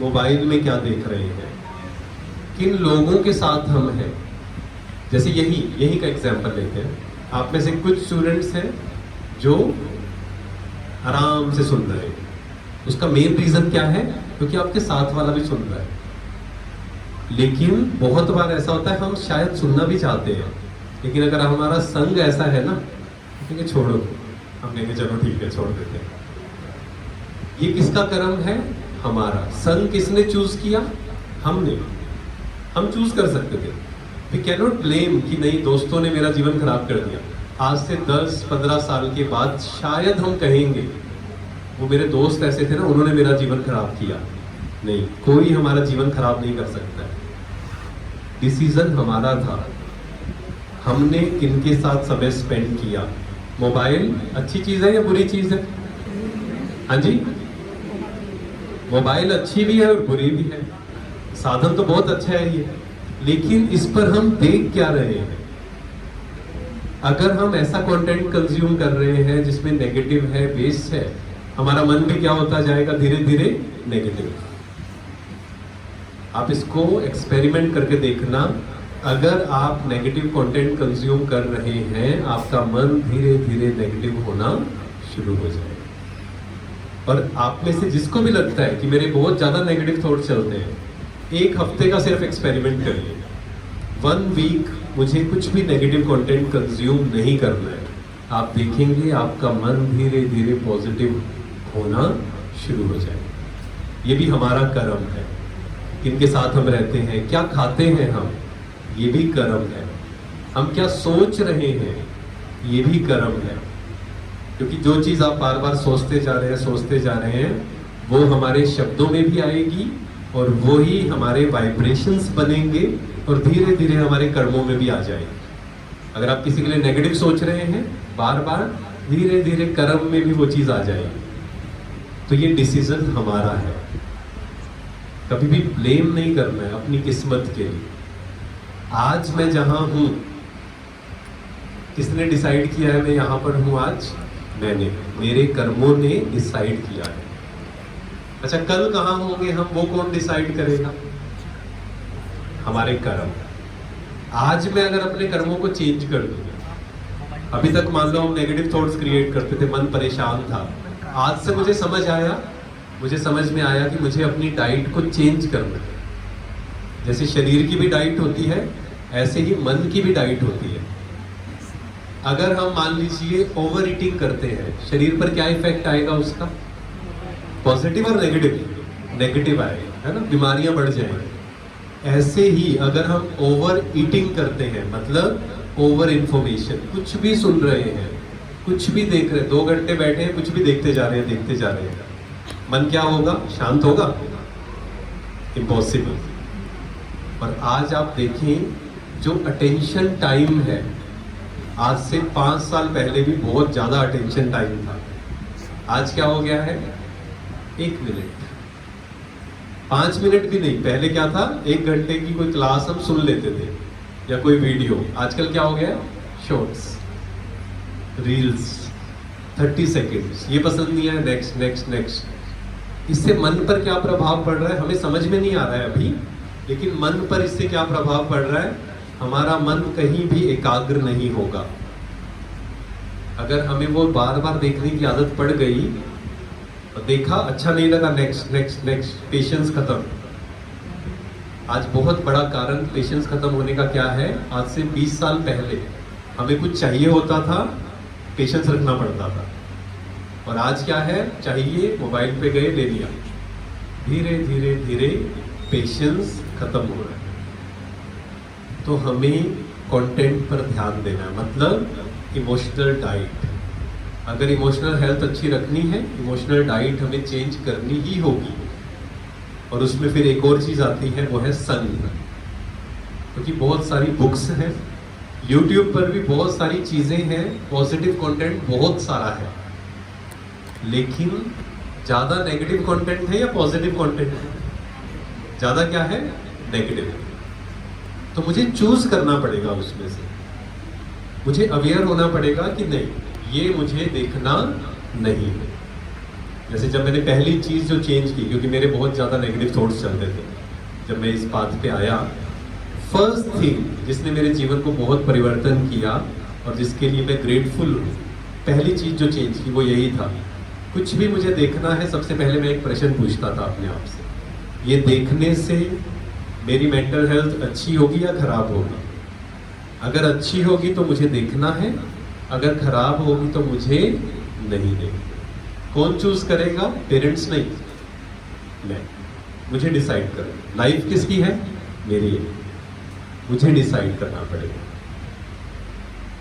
मोबाइल में क्या देख रहे हैं, किन लोगों के साथ हम हैं। जैसे यही का एग्जांपल लेते हैं। आप में से कुछ स्टूडेंट्स हैं जो आराम से सुन रहे हैं। उसका मेन रीजन क्या है? क्योंकि आपके साथ वाला भी सुन रहा है। लेकिन बहुत बार ऐसा होता है, हम शायद सुनना भी चाहते हैं, लेकिन अगर हमारा संग ऐसा है ना, ठीक है छोड़ो, हम कहेंगे चलो ठीक है छोड़ देते हैं। ये किसका कर्म है? हमारा। संग किसने चूज किया? हमने। हम चूज कर सकते थे। वी कैन नॉट ब्लेम कि नहीं दोस्तों ने मेरा जीवन खराब कर दिया। आज से 10-15 साल के बाद शायद हम कहेंगे वो मेरे दोस्त ऐसे थे ना, उन्होंने मेरा जीवन खराब किया। नहीं, कोई हमारा जीवन खराब नहीं कर सकता है। डिसीजन हमारा था, हमने किनके साथ समय स्पेंड किया। मोबाइल अच्छी चीज है या बुरी चीज है? हाँ जी, मोबाइल अच्छी भी है और बुरी भी है। साधन तो बहुत अच्छा है ये, लेकिन इस पर हम देख क्या रहे हैं? अगर हम ऐसा कंटेंट कंज्यूम कर रहे हैं जिसमें नेगेटिव है, वेस्ट है, हमारा मन भी क्या होता जाएगा? धीरे धीरे नेगेटिव। आप इसको एक्सपेरिमेंट करके देखना। अगर आप नेगेटिव कंटेंट कंज्यूम कर रहे हैं, आपका मन धीरे धीरे नेगेटिव होना शुरू हो जाएगा। और आप में से जिसको भी लगता है कि मेरे बहुत ज्यादा नेगेटिव थॉट चलते हैं, एक हफ्ते का सिर्फ एक्सपेरिमेंट करिए। 1 वीक मुझे कुछ भी नेगेटिव कंटेंट कंज्यूम नहीं करना है, आप देखेंगे आपका मन धीरे धीरे पॉजिटिव होना शुरू हो जाएगा। ये भी हमारा कर्म है, किनके साथ हम रहते हैं, क्या खाते हैं हम, ये भी कर्म है। हम क्या सोच रहे हैं, ये भी कर्म है। क्योंकि जो चीज आप बार बार सोचते जा रहे हैं वो हमारे शब्दों में भी आएगी और वो ही हमारे वाइब्रेशंस बनेंगे और धीरे धीरे हमारे कर्मों में भी आ जाएगी। अगर आप किसी के लिए नेगेटिव सोच रहे हैं बार बार, धीरे धीरे कर्म में भी वो चीज आ जाएगी। तो ये डिसीजन हमारा है, कभी भी ब्लेम नहीं करना है अपनी किस्मत के लिए। आज मैं जहां हूं, किसने डिसाइड किया है मैं यहां पर हूं आज? मैंने, मेरे कर्मों ने डिसाइड किया है। अच्छा, कल कहां होंगे हम, वो कौन डिसाइड करेगा? हमारे कर्म। आज मैं अगर अपने कर्मों को चेंज कर दूं, अभी तक मान लो हम नेगेटिव थॉट्स क्रिएट करते थे, मन परेशान था, आज से मुझे समझ में आया कि मुझे अपनी डाइट को चेंज करना है। जैसे शरीर की भी डाइट होती है, ऐसे ही मन की भी डाइट होती है। अगर हम मान लीजिए ओवर ईटिंग करते हैं, शरीर पर क्या इफेक्ट आएगा उसका? पॉजिटिव और नेगेटिव आएगा, है ना, बीमारियां बढ़ जाएंगी। ऐसे ही अगर हम ओवर ईटिंग करते हैं, मतलब ओवर इंफॉर्मेशन, कुछ भी सुन रहे हैं, कुछ भी देख रहे हैं, 2 घंटे बैठे हैं, कुछ भी देखते जा रहे हैं, मन क्या होगा? शांत होगा? इम्पॉसिबल। और आज आप देखें, जो अटेंशन टाइम है, आज से 5 साल पहले भी बहुत ज्यादा अटेंशन टाइम था, आज क्या हो गया है? 1 मिनट, 5 मिनट भी नहीं। पहले क्या था? 1 घंटे की कोई क्लास हम सुन लेते थे या कोई वीडियो, आजकल क्या हो गया है? शॉर्ट्स, रील्स, 30 सेकेंड्स, ये पसंद नहीं है, नेक्स्ट। इससे मन पर क्या प्रभाव पड़ रहा है हमें समझ में नहीं आ रहा है अभी, लेकिन मन पर इससे क्या प्रभाव पड़ रहा है? हमारा मन कहीं भी एकाग्र नहीं होगा। अगर हमें वो बार बार देखने की आदत पड़ गई, तो देखा अच्छा नहीं लगा, नेक्स्ट, पेशेंस खत्म। आज बहुत बड़ा कारण पेशेंस खत्म होने का क्या है? आज से 20 साल पहले हमें कुछ चाहिए होता था, पेशेंस रखना पड़ता था, और आज क्या है? चाहिए, मोबाइल पे गए, ले लिया। धीरे धीरे धीरे पेशेंस खत्म हो रहा है। तो हमें कंटेंट पर ध्यान देना है, मतलब इमोशनल डाइट। अगर इमोशनल हेल्थ अच्छी रखनी है, इमोशनल डाइट हमें चेंज करनी ही होगी। और उसमें फिर एक और चीज आती है, वो है संग। क्योंकि बहुत सारी बुक्स हैं, यूट्यूब पर भी बहुत सारी चीजें हैं, पॉजिटिव कंटेंट बहुत सारा है, लेकिन ज्यादा नेगेटिव कंटेंट है या पॉजिटिव कंटेंट है? ज्यादा क्या है? नेगेटिव। तो मुझे चूज करना पड़ेगा, उसमें से मुझे अवेयर होना पड़ेगा कि नहीं, ये मुझे देखना नहीं है। जैसे जब मैंने पहली चीज जो चेंज की, क्योंकि मेरे बहुत ज्यादा नेगेटिव थॉट्स चलते थे, जब मैं इस बात पे आया, फर्स्ट थिंग जिसने मेरे जीवन को बहुत परिवर्तन किया और जिसके लिए मैं ग्रेटफुल हूँ, पहली चीज जो चेंज की वो यही था, कुछ भी मुझे देखना है, सबसे पहले मैं एक प्रश्न पूछता था अपने आप से, ये देखने से मेरी मेंटल हेल्थ अच्छी होगी या खराब होगी? अगर अच्छी होगी तो मुझे देखना है, अगर खराब होगी तो मुझे नहीं देखना। कौन चूज करेगा? पेरेंट्स नहीं, मैं। मुझे डिसाइड करना। लाइफ किसकी है? मेरी है, मुझे डिसाइड करना पड़ेगा।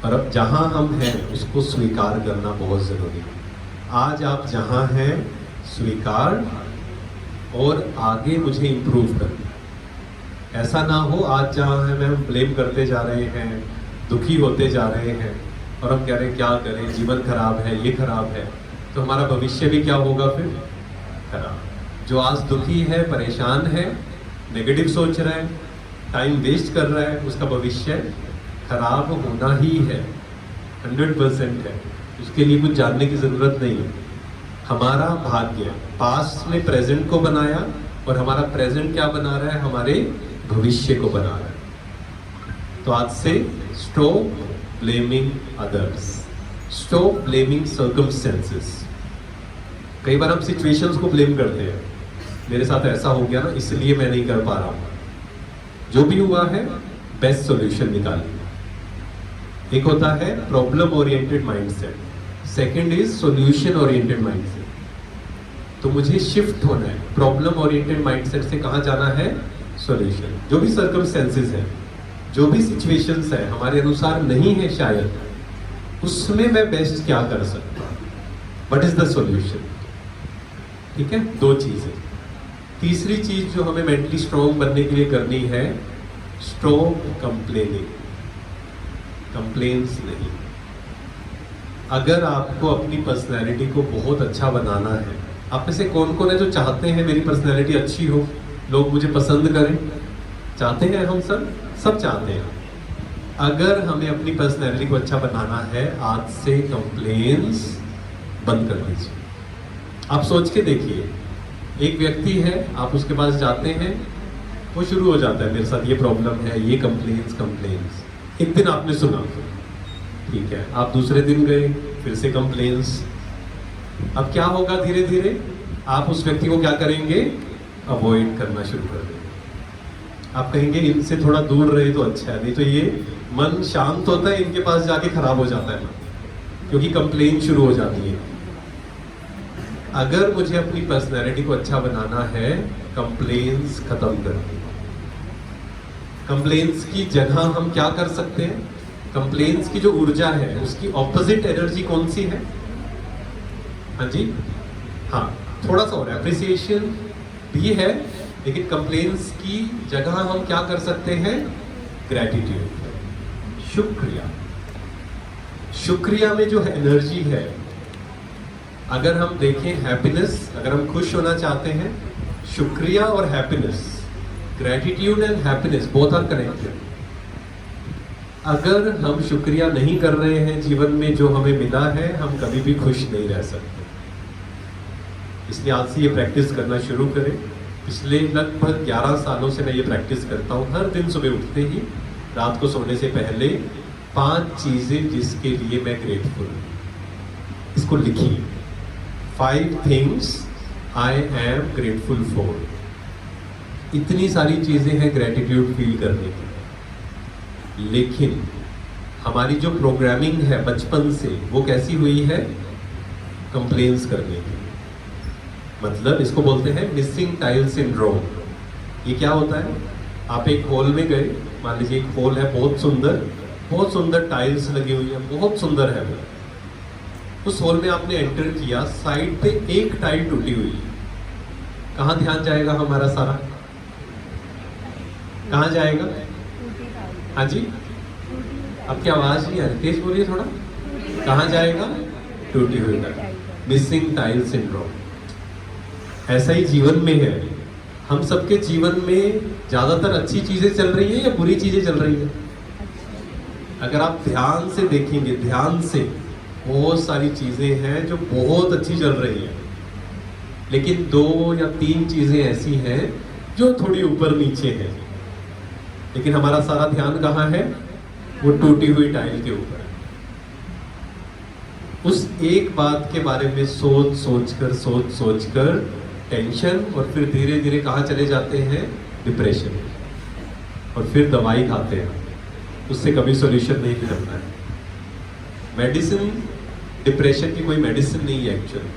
और अब जहां हम हैं उसको स्वीकार करना बहुत जरूरी है। आज आप जहां हैं स्वीकार, और आगे मुझे इंप्रूव करना। ऐसा ना हो आज जहां हैं मैं हम ब्लेम करते जा रहे हैं, दुखी होते जा रहे हैं, और हम कह रहे हैं क्या करें, जीवन खराब है, ये खराब है, तो हमारा भविष्य भी क्या होगा फिर? खराब। जो आज दुखी है, परेशान है, नेगेटिव सोच रहा है, टाइम वेस्ट कर रहा है, उसका भविष्य खराब होना ही है, 100% है। उसके लिए कुछ जानने की जरूरत नहीं है। हमारा भाग्य पास्ट ने प्रेजेंट को बनाया, और हमारा प्रेजेंट क्या बना रहा है? हमारे भविष्य को बना रहा है। तो आज से stop blaming others, stop blaming circumstances. कई बार हम सिचुएशंस को ब्लेम करते हैं, मेरे साथ ऐसा हो गया ना इसलिए मैं नहीं कर पा रहा हूं। जो भी हुआ है बेस्ट सॉल्यूशन निकालिए। एक होता है problem oriented mindset, second is solution oriented mindset. तो मुझे शिफ्ट होना है प्रॉब्लम ओरिएंटेड माइंडसेट से कहां जाना है, सॉल्यूशन। जो भी सर्कमस्टेंसेस है, जो भी सिचुएशंस है हमारे अनुसार नहीं है शायद, उसमें मैं बेस्ट क्या कर सकता हूं, व्हाट इज द सॉल्यूशन। ठीक है, दो चीजें। तीसरी चीज जो हमें मेंटली स्ट्रांग बनने के लिए करनी है, स्टॉप कंप्लेनिंग, कंप्लेन्स नहीं। अगर आपको अपनी पर्सनैलिटी को बहुत अच्छा बनाना है, आप में से कौन कौन है जो चाहते हैं मेरी पर्सनैलिटी अच्छी हो, लोग मुझे पसंद करें, चाहते हैं? हम सब चाहते हैं। अगर हमें अपनी पर्सनैलिटी को अच्छा बनाना है, आज से कंप्लेन्स बंद कर दीजिए। आप सोच के देखिए, एक व्यक्ति है, आप उसके पास जाते हैं, वो शुरू हो जाता है मेरे साथ ये प्रॉब्लम है, ये कंप्लेन्स। एक दिन आपने सुना, ठीक है, आप दूसरे दिन गए, फिर से कंप्लेन्स। अब क्या होगा, धीरे धीरे आप उस व्यक्ति को क्या करेंगे, अवॉइड करना शुरू कर देंगे। आप कहेंगे इनसे थोड़ा दूर रहे तो अच्छा है, नहीं तो ये मन शांत होता है, इनके पास जाके खराब हो जाता है मन, क्योंकि कंप्लेन शुरू हो जाती है। अगर मुझे अपनी पर्सनैलिटी को अच्छा बनाना है, कंप्लेन्स खत्म कर दो। कंप्लेन्स की जगह हम क्या कर सकते हैं, कंप्लेन्स की जो ऊर्जा है उसकी ऑपोजिट एनर्जी कौन सी है? हाँ जी, हाँ, थोड़ा सा और एप्रिसिएशन भी है, लेकिन कंप्लेन्स की जगह हम क्या कर सकते हैं, ग्रैटिट्यूड, शुक्रिया। शुक्रिया में जो एनर्जी है, अगर हम देखें हैप्पीनेस, अगर हम खुश होना चाहते हैं, शुक्रिया और happiness, gratitude and happiness both are connected. अगर हम शुक्रिया नहीं कर रहे हैं जीवन में जो हमें मिला है, हम कभी भी खुश नहीं रह सकते। इसलिए आज से ये प्रैक्टिस करना शुरू करें। पिछले लगभग 11 सालों से मैं ये प्रैक्टिस करता हूँ। हर दिन सुबह उठते ही, रात को सोने से पहले 5 चीजें जिसके लिए मैं ग्रेटफुल हूँ, इसको लिखिए। 5 things I am grateful for। इतनी सारी चीजें हैं ग्रेटिट्यूड फील करने की, लेकिन हमारी जो प्रोग्रामिंग है बचपन से, वो कैसी हुई है, कंप्लेन्स करने की। मतलब इसको बोलते हैं मिसिंग टाइल सिंड्रोम। ये क्या होता है, आप एक हॉल में गए, मान लीजिए एक हॉल है, बहुत सुंदर टाइल्स लगी हुई है, बहुत सुंदर है वो। उस हॉल में आपने एंटर किया, साइड पे एक टाइल टूटी हुई है। कहाँ ध्यान जाएगा हमारा सारा, कहाँ जाएगा? हाँ जी, आपकी आवाज नहीं आ रही, तेज बोलिए थोड़ा। कहाँ जाएगा? टूटी हुई टाइल, मिसिंग टाइल सिंड्रोम। ऐसा ही जीवन में है, हम सबके जीवन में ज्यादातर अच्छी चीजें चल रही हैं या बुरी चीजें चल रही हैं? अगर आप ध्यान से देखेंगे, ध्यान से, बहुत सारी चीजें हैं जो बहुत अच्छी चल रही हैं, लेकिन 2 या 3 चीजें ऐसी हैं जो थोड़ी ऊपर नीचे हैं। लेकिन हमारा सारा ध्यान कहाँ है, वो टूटी हुई टाइल के ऊपर। उस एक बात के बारे में सोच कर टेंशन, और फिर धीरे धीरे कहाँ चले जाते हैं, डिप्रेशन, और फिर दवाई खाते हैं, उससे कभी सॉल्यूशन नहीं मिलता है। मेडिसिन, डिप्रेशन की कोई मेडिसिन नहीं है एक्चुअली।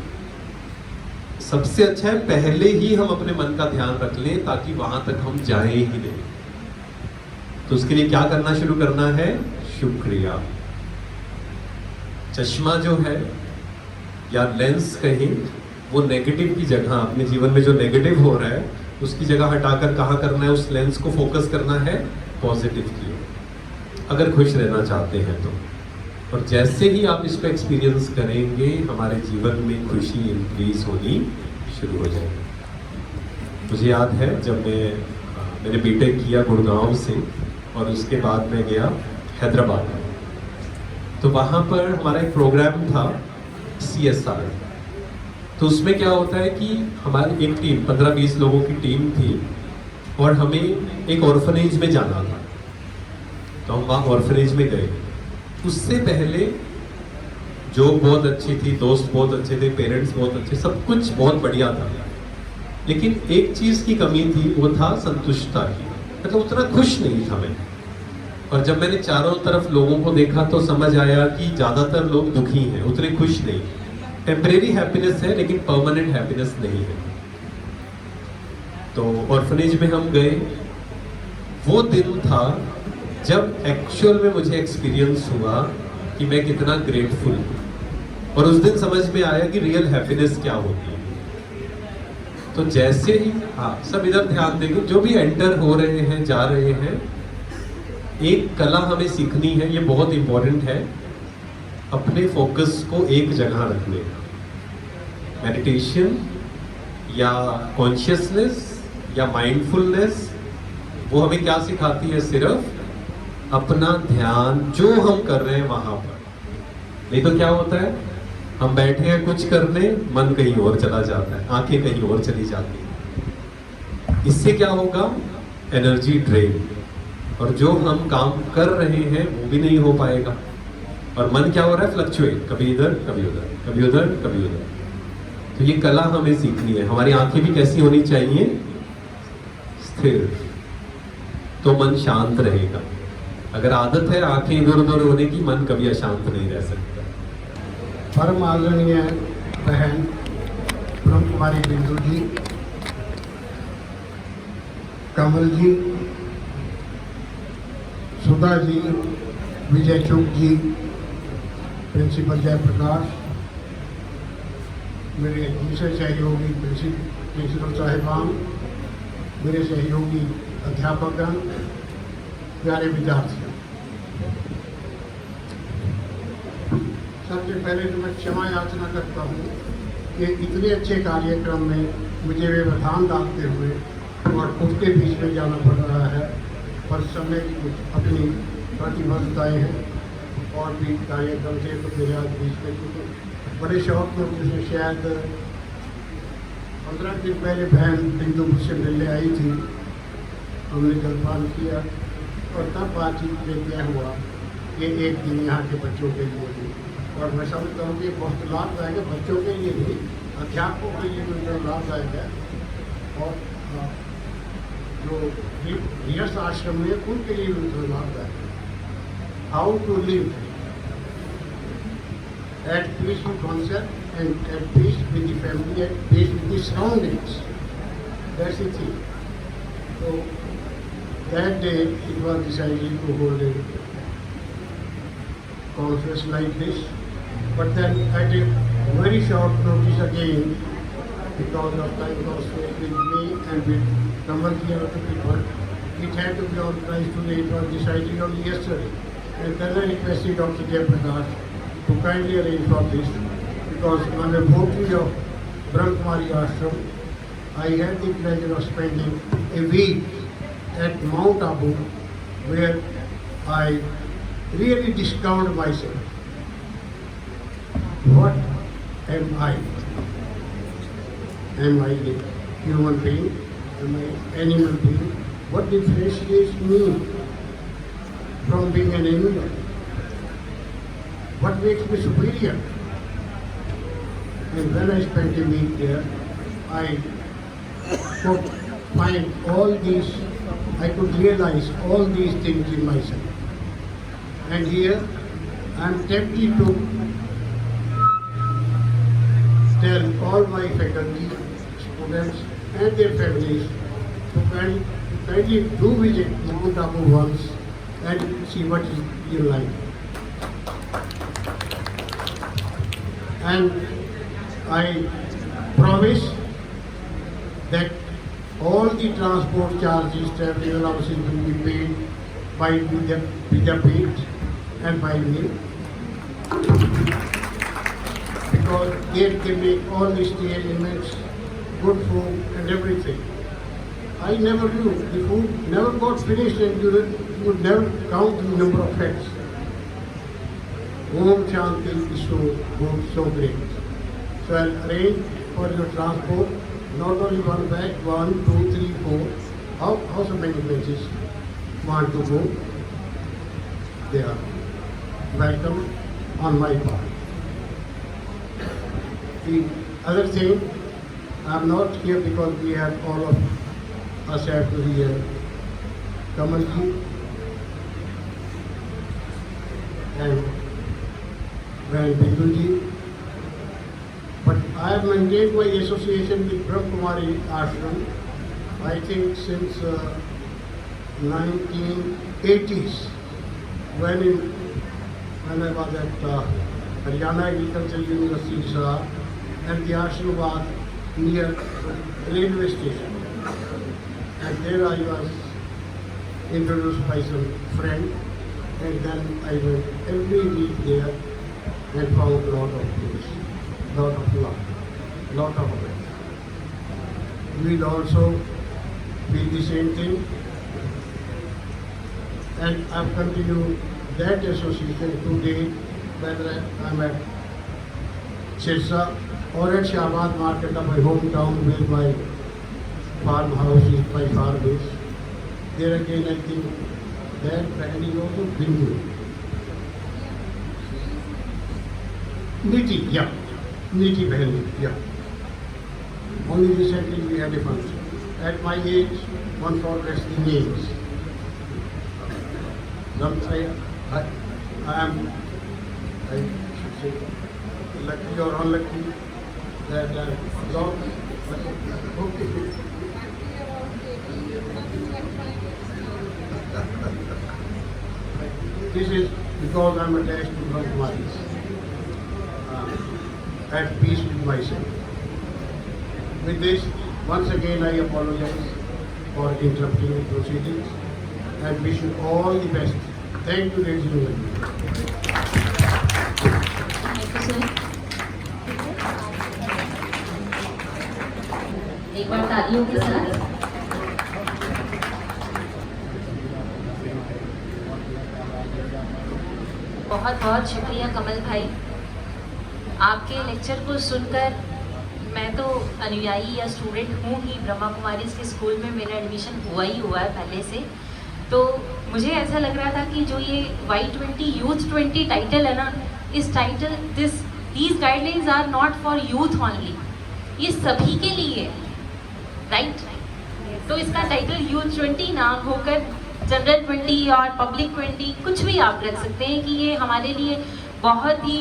सबसे अच्छा है पहले ही हम अपने मन का ध्यान रख लें, ताकि वहां तक हम जाए ही नहीं। तो उसके लिए क्या करना शुरू करना है, शुक्रिया। चश्मा जो है या लेंस कहीं, वो नेगेटिव की जगह, अपने जीवन में जो नेगेटिव हो रहा है उसकी जगह हटाकर कहाँ करना है, उस लेंस को फोकस करना है पॉजिटिव की ओर, अगर खुश रहना चाहते हैं तो। और जैसे ही आप इसको एक्सपीरियंस करेंगे, हमारे जीवन में खुशी इंक्रीज होनी शुरू हो जाएगी। मुझे याद है जब मैंने बीटेक किया गुड़गांव से, और उसके बाद मैं गया हैदराबाद, तो वहाँ पर हमारा एक प्रोग्राम था CSR। तो उसमें क्या होता है कि हमारी एक टीम, 15-20 लोगों की टीम थी, और हमें एक ऑर्फनेज में जाना था। तो हम वहाँ ऑर्फनेज में गए। उससे पहले जॉब बहुत अच्छी थी, दोस्त बहुत अच्छे थे, पेरेंट्स बहुत अच्छे, सब कुछ बहुत बढ़िया था, लेकिन एक चीज की कमी थी, वो था संतुष्टता की। मतलब उतना खुश नहीं था मैं। और जब मैंने चारों तरफ लोगों को देखा तो समझ आया कि ज्यादातर लोग दुखी हैं, उतने खुश नहीं। टेम्परेरी हैप्पीनेस है लेकिन परमानेंट हैप्पीनेस नहीं है। तो ऑर्फनेज में हम गए। वो दिन था जब एक्चुअल में मुझे एक्सपीरियंस हुआ कि मैं कितना ग्रेटफुल हूँ, और उस दिन समझ में आया कि रियल हैप्पीनेस क्या होती है। तो जैसे ही, हाँ सब इधर ध्यान देंगे, जो भी एंटर हो रहे हैं जा रहे हैं, एक कला हमें सीखनी है, ये बहुत इंपॉर्टेंट है, अपने फोकस को एक जगह रखने का। मेडिटेशन या कॉन्शियसनेस या माइंडफुलनेस, वो हमें क्या सिखाती है? सिर्फ अपना ध्यान जो हम कर रहे हैं वहां पर। नहीं तो क्या होता है, हम बैठे हैं कुछ करने, मन कहीं और चला जाता है, आंखें कहीं और चली जाती हैं। इससे क्या होगा? एनर्जी ड्रेन, और जो हम काम कर रहे हैं वो भी नहीं हो पाएगा। और मन क्या हो रहा है? फ्लक्चुएट, कभी इधर कभी उधर, कभी उधर कभी उधर। तो ये कला हमें सीखनी है। हमारी आंखें भी कैसी होनी चाहिए? स्थिर, तो मन शांत रहेगा। अगर आदत है आंखें इधर उधर होने की, मन कभी अशांत नहीं रह सकता। परम आदरणीय बहन ब्रह्म कुमारी बिंदु जी, कमल जी, सुधा जी, विजय चुग जी, प्रिंसिपल जयप्रकाश, मेरे दूसरे सहयोगी प्रिंसिपल साहिबान, मेरे सहयोगी अध्यापकगण, प्यारे विद्यार्थियों, सबसे पहले तो मैं क्षमा याचना करता हूँ कि इतने अच्छे कार्यक्रम में मुझे व्यवधान डालते हुए और उसके बीच में जाना पड़ रहा है, पर समय की कुछ अपनी प्रतिबद्धताएँ हैं और भी कार्यक्रम थे, तो मेरे आज बीच में कुछ बड़े शौक में मुझे शायद 15 दिन पहले बहन बिंदु मुझसे मिलने आई थी, हमने जलपान किया और तब बातचीत में क्या हुआ कि एक दिन यहाँ के बच्चों के लिए भी, और मैं समझता हूँ कि बहुत लाभदायक है, बच्चों के लिए भी, अध्यापकों के लिए भी लाभदायक है, और जो गृहस्थ आश्रम में उनके लिए भी लाभदायक है। How to live at peace with concept and at peace with the family, at peace with the surroundings, that's the thing. So that day it was decided to hold a conference like this, but then at a very short notice again, because of time constraint with me and with Kamalji and other people, it had to be organized today. It was decided on yesterday, and then I requested Dr. Jayaprakash to kindly arrange for this, because I'm a devotee of Brahma Kumari Ashram. I had the pleasure of spending a week at Mount Abu, where I really discovered myself. What am I? Am I a human being? Am I an animal being? What differentiates me from being an animal? What makes me superior? And when I spent a week there, I could find all these, I could realize all these things in myself. And here I am tempted to tell all my faculty, students and their families to kindly do visit Mount Abu once and see what is your life. And I promise that all the transport charges, travel allowances will be paid by Vidyapeeth and by me, because there they make all the stay elements, good food and everything. I never knew, the food never got finished and you would never count the number of heads. Om Shanti is so good, so great. So I'll arrange for your transport, not only one bag, 1, 2, 3, 4, how so many places want to go. they are welcome on my part. The other thing, I'm not here because we have all of us have to hear Kamal ji and Bindul ji. But I have maintained my association with Brahma Kumari Ashram, I think since 1980s, when I was at Haryana Agricultural University, Sir, and the ashram was near railway station. And there I was introduced by some friend, and then I went every week there and found a lot of things, lot of it. We'll also be the same thing, and I've continued that association today, whether I'm at Sirsa or at Shahabad Market of my hometown where my farmhouse is, my farm is. There again I think that band is also Bindu. Niti Band, yeah. Only recently we had a function. At my age, one forgets the names. I should say, lucky or unlucky that okay. This is because I'm attached to Brahmakumaris. At peace with myself. With this, once again I apologize for interrupting the proceedings and wish you all the best. Thank you, ladies and gentlemen. एक बार तालियों के साथ बहुत बहुत शुक्रिया कमल भाई, आपके lecture को सुनकर मैं तो अनुयायी या स्टूडेंट हूँ ही, ब्रह्मा कुमारी के स्कूल में मेरा एडमिशन हुआ है पहले से। तो मुझे ऐसा लग रहा था कि जो ये Y20 यूथ 20 टाइटल है ना, इस title these guidelines are not for youth only, ये सभी के लिए, राइट? तो इसका टाइटल यूथ 20 ना होकर जनरल 20 और पब्लिक 20 कुछ भी आप रख सकते हैं कि ये हमारे लिए बहुत ही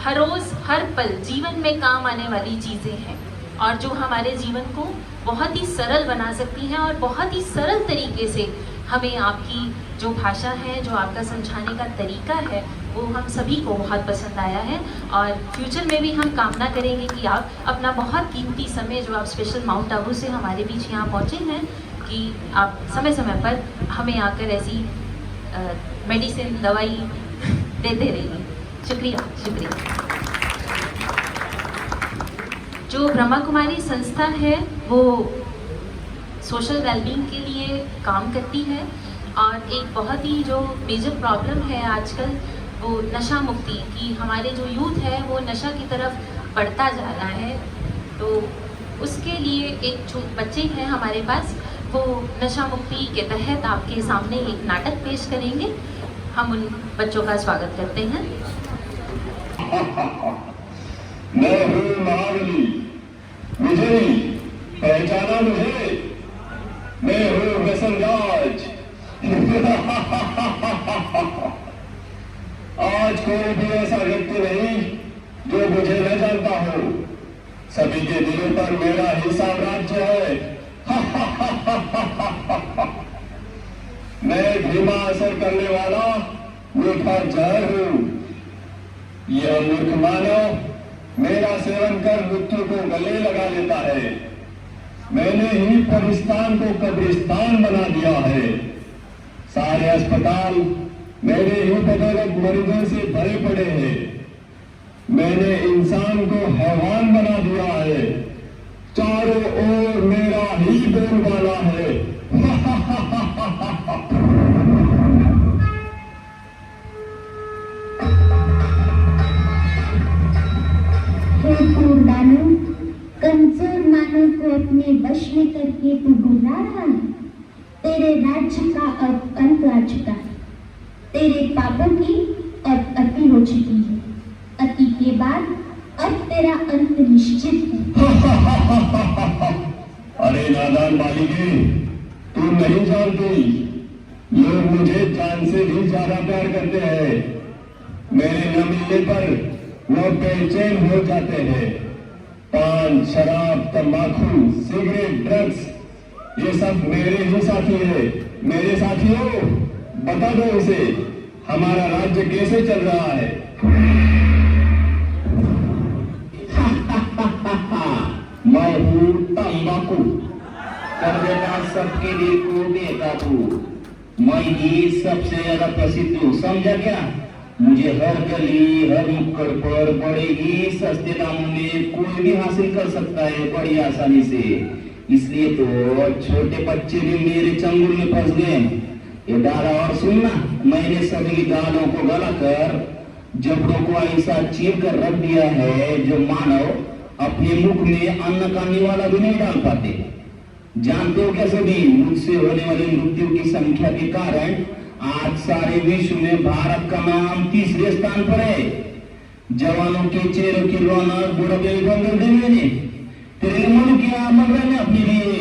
हर रोज़ हर पल जीवन में काम आने वाली चीज़ें हैं और जो हमारे जीवन को बहुत ही सरल बना सकती हैं और बहुत ही सरल तरीके से हमें आपकी जो भाषा है, जो आपका समझाने का तरीका है, वो हम सभी को बहुत पसंद आया है। और फ्यूचर में भी हम कामना करेंगे कि आप अपना बहुत कीमती समय जो आप स्पेशल माउंट आबू से हमारे बीच यहाँ पहुँचे हैं, कि आप समय समय पर हमें आकर ऐसी मेडिसिन दवाई देते रहिए। शुक्रिया। जो ब्रह्मा कुमारी संस्था है वो सोशल वेलबींग के लिए काम करती है और एक बहुत ही जो मेजर प्रॉब्लम है आजकल वो नशा मुक्ति की, हमारे जो यूथ है वो नशा की तरफ बढ़ता जा रहा है। तो उसके लिए एक जो बच्चे हैं हमारे पास, वो नशा मुक्ति के तहत आपके सामने एक नाटक पेश करेंगे। हम उन बच्चों का स्वागत करते हैं। मैं हूँ महाबली, विजयी, पहचाना मुझे? मैं हूँ व्यसनराज। आज कोई भी ऐसा व्यक्ति नहीं जो मुझे न जानता हो। सभी के दिलों पर मेरा ही साम्राज्य है। मैं धीमा असर करने वाला मीठा जहर हूँ। यह मूर्ख मानव मेरा सेवन कर मृत्यु को गले लगा लेता है। मैंने ही कब्रिस्तान को कब्रिस्तान बना दिया है। सारे अस्पताल मेरे ही बदौलत मरीजों से भरे पड़े हैं। मैंने इंसान को हैवान बना दिया है। चारों ओर मेरा ही बोलबाला है। कमजोर मानव को अपने वश में करके तू घुरा रहा है। तेरे राज्य का अब अंत आ चुका है। तेरे पापों की अब अति हो चुकी है। अति के बाद अब तेरा अंत निश्चित है। अरे नादान बालिके, तू नहीं जानती, लोग मुझे जान से भी ज्यादा प्यार करते हैं। मेरे न मिलने पर वो बेचैन हो जाते हैं। पान, शराब, तंबाकू, सिगरेट, ड्रग्स, ये सब मेरे ही साथी है। मेरे साथियों, बता दो इसे, हमारा राज्य कैसे चल रहा है? मैं हूँ तंबाकू, कर देता सबके लिए को बेकाबू। मैं ही सबसे ज्यादा प्रसिद्ध हूँ, समझा क्या? मुझे हर गली, हर नुक्कड़ पर बड़े ही सस्ते दामों में कोई भी हासिल कर सकता है, बड़ी आसानी से। इसलिए तो छोटे बच्चे भी मेरे चंगुल में फंस गए। ये दादा, और सुनना, मैंने सभी दालों को गलाकर जबड़ों को ऐसा चीर कर रख दिया है जो मानव अपने मुख में अन्न खाने वाला भी नहीं डाल पाते। जानते हो क्या सभी, मुझसे होने वाली मृत्यु की संख्या के कारण आज सारे विश्व में भारत का नाम तीसरे स्थान पर है। जवानों के चेहरों की रौनक बुढ़ापे बंद मैंने तेरे मन की आमद मैंने अपने लिए।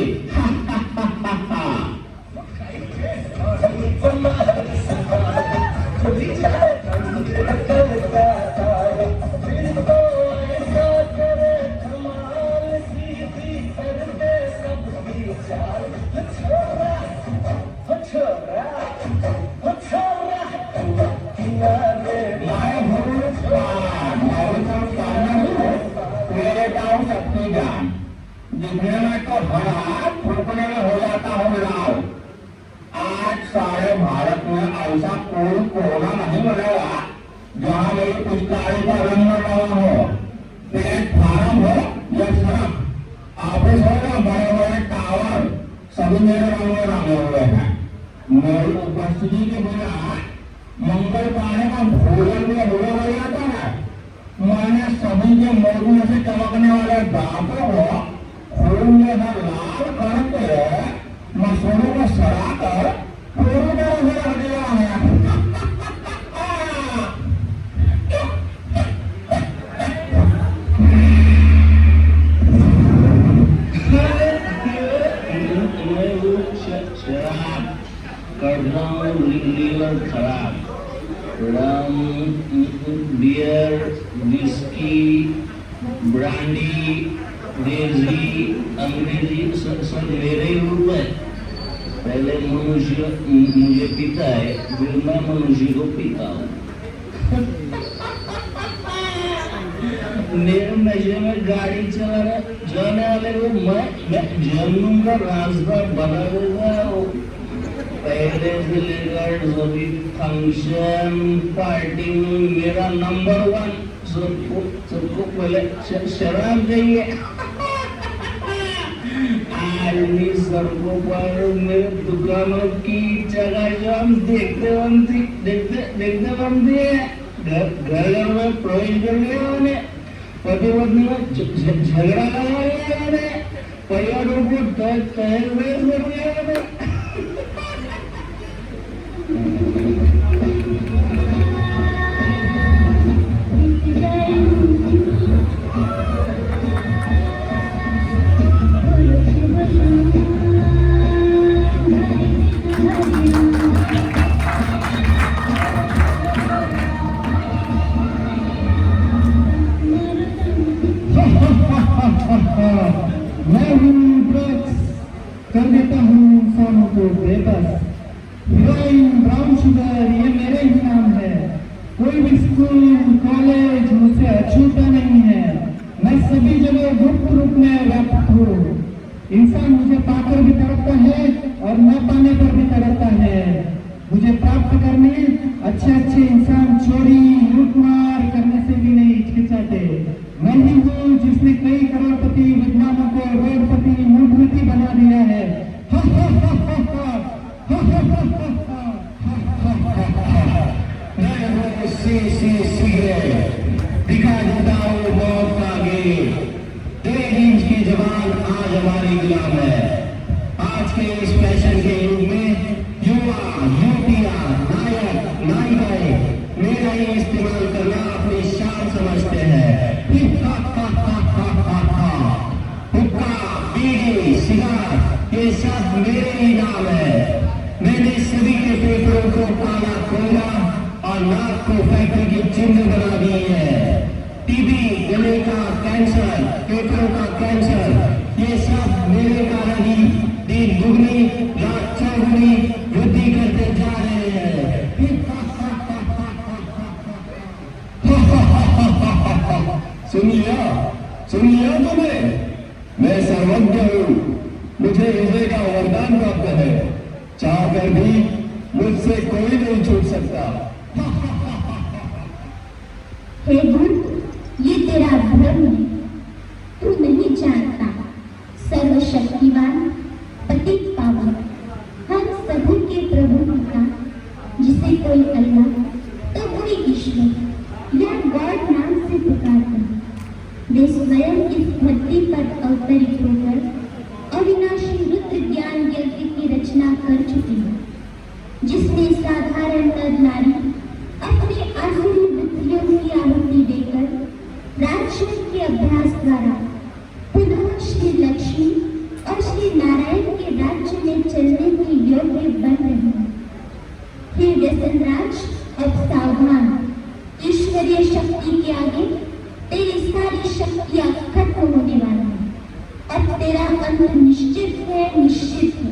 दिखने में तो भला, फूकने में हो जाता हूँ लाल। आज सारे भारत में ऐसा कोई कोना नहीं मिलेगा जहाँ मेरी पिचकारी का रंग लगा हो। प्लेटफार्म हो या सड़क, ऑफिस हो या बड़े बड़े टावर, सभी मेरे रंग में रंगे हुए हैं। मेरी उपस्थिति के बिना मंगल पाने का भोजन भी अधूरा रह जाता है। मैंने सभी के मुख में से चमकने वाले दांतों को खून में लाल करके मसूरों को सड़ाकर पूरी तरह से रख दिया है। शराब कर रहा हूँ, लीवर खराब, बियर, विस्की, ब्रांडी, देसी, अंग्रेजी, सब मेरे ही रूप है। पहले मनुष्य मुझे पीता है, फिर मैं मनुष्य को पीता हूँ। मेरे नशे में गाड़ी चलाने वाले को मैं जन्मूंगा, रास्ता बना दूंगा। पहले से लेकर सभी फंक्शन पार्टी में मेरा नंबर 1। सबको पहले शराब चाहिए। आदमी सड़कों पर मेरे दुकानों की जगह देखते बनती है। घर में प्रवेश कर लिया मैंने, पति पत्नी में झगड़ा लगा लिया मैंने, परिवारों को तहस कर लिया मैंने। मैं हूँ ड्रग्स, कर देता हूँ इंसानों को बेबस। हीरोइन, ब्राउन शुगर, ये मेरे ही नाम है। कोई भी स्कूल, कॉलेज मुझसे अछूता नहीं है। मैं सभी जगह गुप्त रूप में व्यापक हूँ। इंसान मुझे पाकर भी तड़पता है और न पाने पर भी तड़पता है। मुझे प्राप्त करने अच्छे इंसान चोरी, लूटमार करने से भी नहीं हिचकिचाते। मैं ही हूँ जिसने कई करोड़पति विद्वानों को रोडपति, मूर्ति बना दिया है। दिखा देता हूँ बहुत आगे। 1 इंच की जवान आज हमारी गुलाम है। आज के इस फैशन के युग में युवा, युवतियां, नायक, नायिका इस्तेमाल करना अपनी शान समझते हैं। हुक्का, बीड़ी, सिगार ये सब मेरे ही नाम है। मैंने सभी के पेपरों को काला खोला और नाक को फैक्ट्री की चिन्ह बना दी है। टीबी, गले का कैंसर, फेफड़ों का कैंसर ये सब मेरे कारण ही दिन दुगनी रात चौगुनी वृद्धि करते जा रहे हैं। सुन लिया तुम्हें? मैं सर्वज्ञ हूँ, मुझे हृदय का वरदान प्राप्त है। चाहकर भी मुझसे कोई नहीं छूट सकता। हे बुद्ध, ये तेरा भ्रम है। तू नहीं जानता सर्वशक्तिवान, पतित पावन, हम सभी के प्रभु पिता, जिसे कोई अल्लाह तो कोई ईश्वर या गॉड नाम से पुकारता है, वे स्वयं इस धरती पर अवतरित होकर अविनाशी रुद्र ज्ञान यज्ञ की रचना कर चुके हैं, जिसमें साधारण नर नारी अपने आसुरी वृत्तियों की आहुति देकर राज्य के अभ्यास द्वारा पुनः श्री लक्ष्मी और श्री नारायण के राज्य में चलने के योग्य बन रहे हैं। हे व्यसनराज, अब सावधान, ईश्वरीय शक्ति के आगे तेरी सारी शक्तियां खत्म होने वाली हैं। अब तेरा अंत निश्चित है, निश्चित है।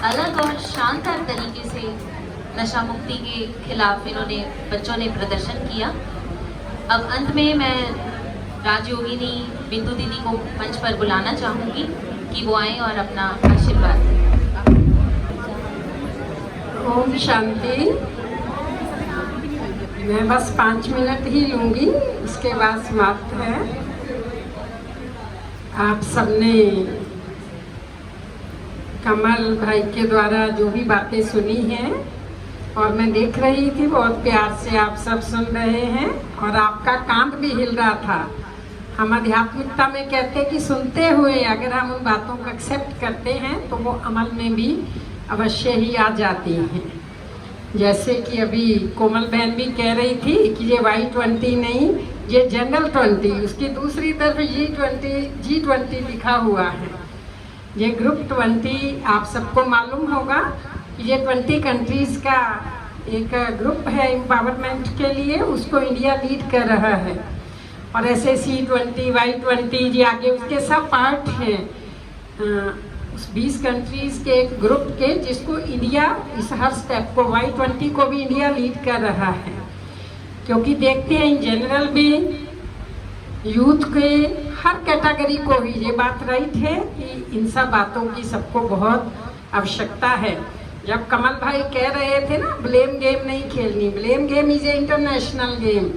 अलग और शानदार तरीके से नशा मुक्ति के खिलाफ इन्होंने बच्चों ने प्रदर्शन किया। अब अंत में मैं राजयोगिनी बिंदु दीदी को मंच पर बुलाना चाहूँगी कि वो आए और अपना आशीर्वाद दें। ओम शांति। मैं बस 5 मिनट ही लूँगी, उसके बाद समाप्त है। आप सबने कमल भाई के द्वारा जो भी बातें सुनी हैं और मैं देख रही थी, बहुत प्यार से आप सब सुन रहे हैं और आपका कान भी हिल रहा था। हम आध्यात्मिकता में कहते हैं कि सुनते हुए अगर हम उन बातों को एक्सेप्ट करते हैं तो वो अमल में भी अवश्य ही आ जाती हैं। जैसे कि अभी कोमल बहन भी कह रही थी कि ये Y20 नहीं, ये जनरल 20, उसकी दूसरी तरफ G20 लिखा हुआ है। ये ग्रुप 20 आप सबको मालूम होगा, ये 20 कंट्रीज का एक ग्रुप है एम्पावरमेंट के लिए, उसको इंडिया लीड कर रहा है। और ऐसे C20, Y20 जी आगे उसके सब पार्ट हैं उस 20 कंट्रीज के एक ग्रुप के, जिसको इंडिया इस हर स्टेप को Y20 को भी इंडिया लीड कर रहा है। क्योंकि देखते हैं इन जनरल भी यूथ के हर कैटेगरी को ही ये बात राइट है कि इन सब बातों की सबको बहुत आवश्यकता है। जब कमल भाई कह रहे थे ना ब्लेम गेम नहीं खेलनी, blame game is a international game.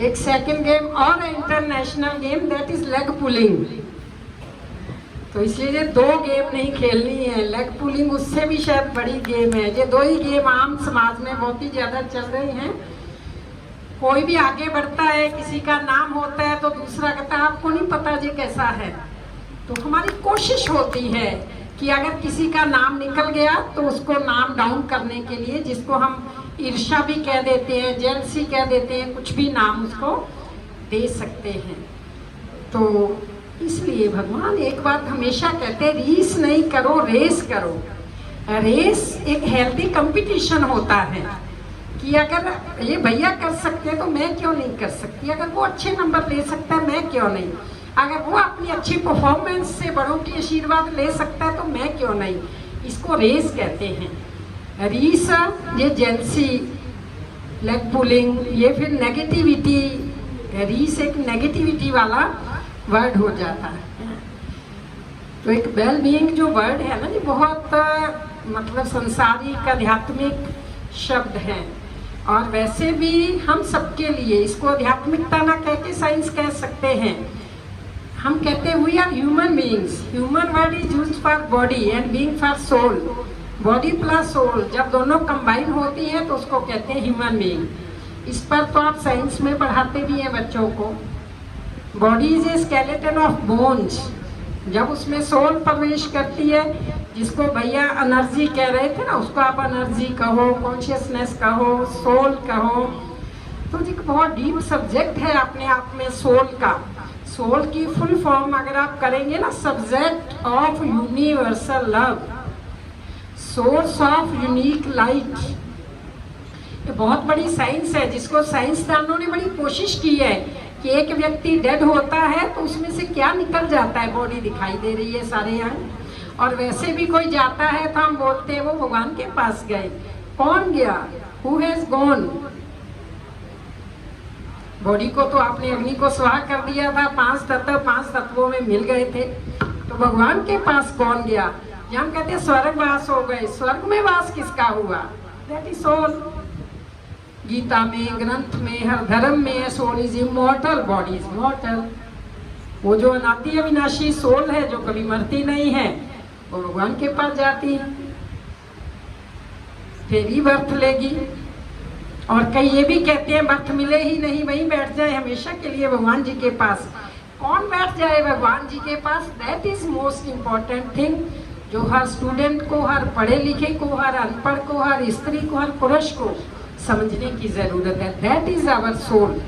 एक सेकंड गेम और international game that is leg pulling. तो इसलिए ये 2 गेम नहीं खेलनी है, लेग पुलिंग उससे भी शायद बड़ी गेम है। ये 2 ही गेम आम समाज में बहुत ही ज्यादा चल रही हैं। कोई भी आगे बढ़ता है, किसी का नाम होता है तो दूसरा कहता है आपको नहीं पता ये कैसा है। तो हमारी कोशिश होती है कि अगर किसी का नाम निकल गया तो उसको नाम डाउन करने के लिए, जिसको हम ईर्ष्या भी कह देते हैं, जेलसी कह देते हैं, कुछ भी नाम उसको दे सकते हैं। तो इसलिए भगवान एक बात हमेशा कहते हैं, रीस नहीं करो, रेस करो। रेस एक हेल्दी कंपटीशन होता है कि अगर ये भैया कर सकते हैं तो मैं क्यों नहीं कर सकती, अगर वो अच्छे नंबर ले सकता है मैं क्यों नहीं, अगर वो अपनी अच्छी परफॉर्मेंस से बड़ों की आशीर्वाद ले सकता है तो मैं क्यों नहीं। इसको रेस कहते हैं। रीस ये जेलसी, लेग पुलिंग, ये फिर नेगेटिविटी। रीस एक नेगेटिविटी वाला वर्ड हो जाता है। तो एक वेल बीइंग जो वर्ड है ना, ये बहुत मतलब संसारिक आध्यात्मिक शब्द है। और वैसे भी हम सबके लिए इसको आध्यात्मिकता ना कह के साइंस कह सकते हैं। हम कहते हैं we are human beings. Human word is used for body and being for soul. Body plus soul जब दोनों कंबाइन होती हैं तो उसको कहते हैं ह्यूमन बीइंग। इस पर तो आप साइंस में पढ़ाते भी हैं बच्चों को। Body is a skeleton of bones. जब उसमें सोल प्रवेश करती है, जिसको भैया एनर्जी कह रहे थे ना, उसको आप एनर्जी कहो, कॉन्शियसनेस कहो, सोल कहो, तो एक बहुत डीप सब्जेक्ट है अपने आप में सोल का। सोल की फुल फॉर्म अगर आप करेंगे ना, subject of universal love, source of unique light. ये बहुत बड़ी साइंस है, जिसको साइंसदानों ने बड़ी कोशिश की है कि एक व्यक्ति डेड होता है तो उसमें से क्या निकल जाता है। बॉडी दिखाई दे रही है सारे अंग, और वैसे भी कोई जाता है तो हम बोलते हैं वो भगवान के पास गए। कौन गया? Who has gone? बॉडी को तो आपने अग्नि को स्वाहा कर दिया था, 5 तत्वों में मिल गए थे। तो भगवान के पास कौन गया? हम कहते हैं स्वर्गवास हो गए। स्वर्ग में वास किसका हुआ? That is soul. गीता में, ग्रंथ में, हर धर्म में soul is immortal, body is mortal. वो जो अनादि अविनाशी सोल है, जो कभी मरती नहीं है, वो भगवान के पास जाती है, फिर ही बर्थ लेगी। और कई ये भी कहते हैं बर्थ मिले ही नहीं, वहीं बैठ जाए हमेशा के लिए भगवान जी के पास। कौन बैठ जाए भगवान जी के पास? That is most important thing, जो हर स्टूडेंट को, हर पढ़े लिखे को, हर अनपढ़ को, हर स्त्री को, हर पुरुष को समझने की जरूरत है। That is our soul.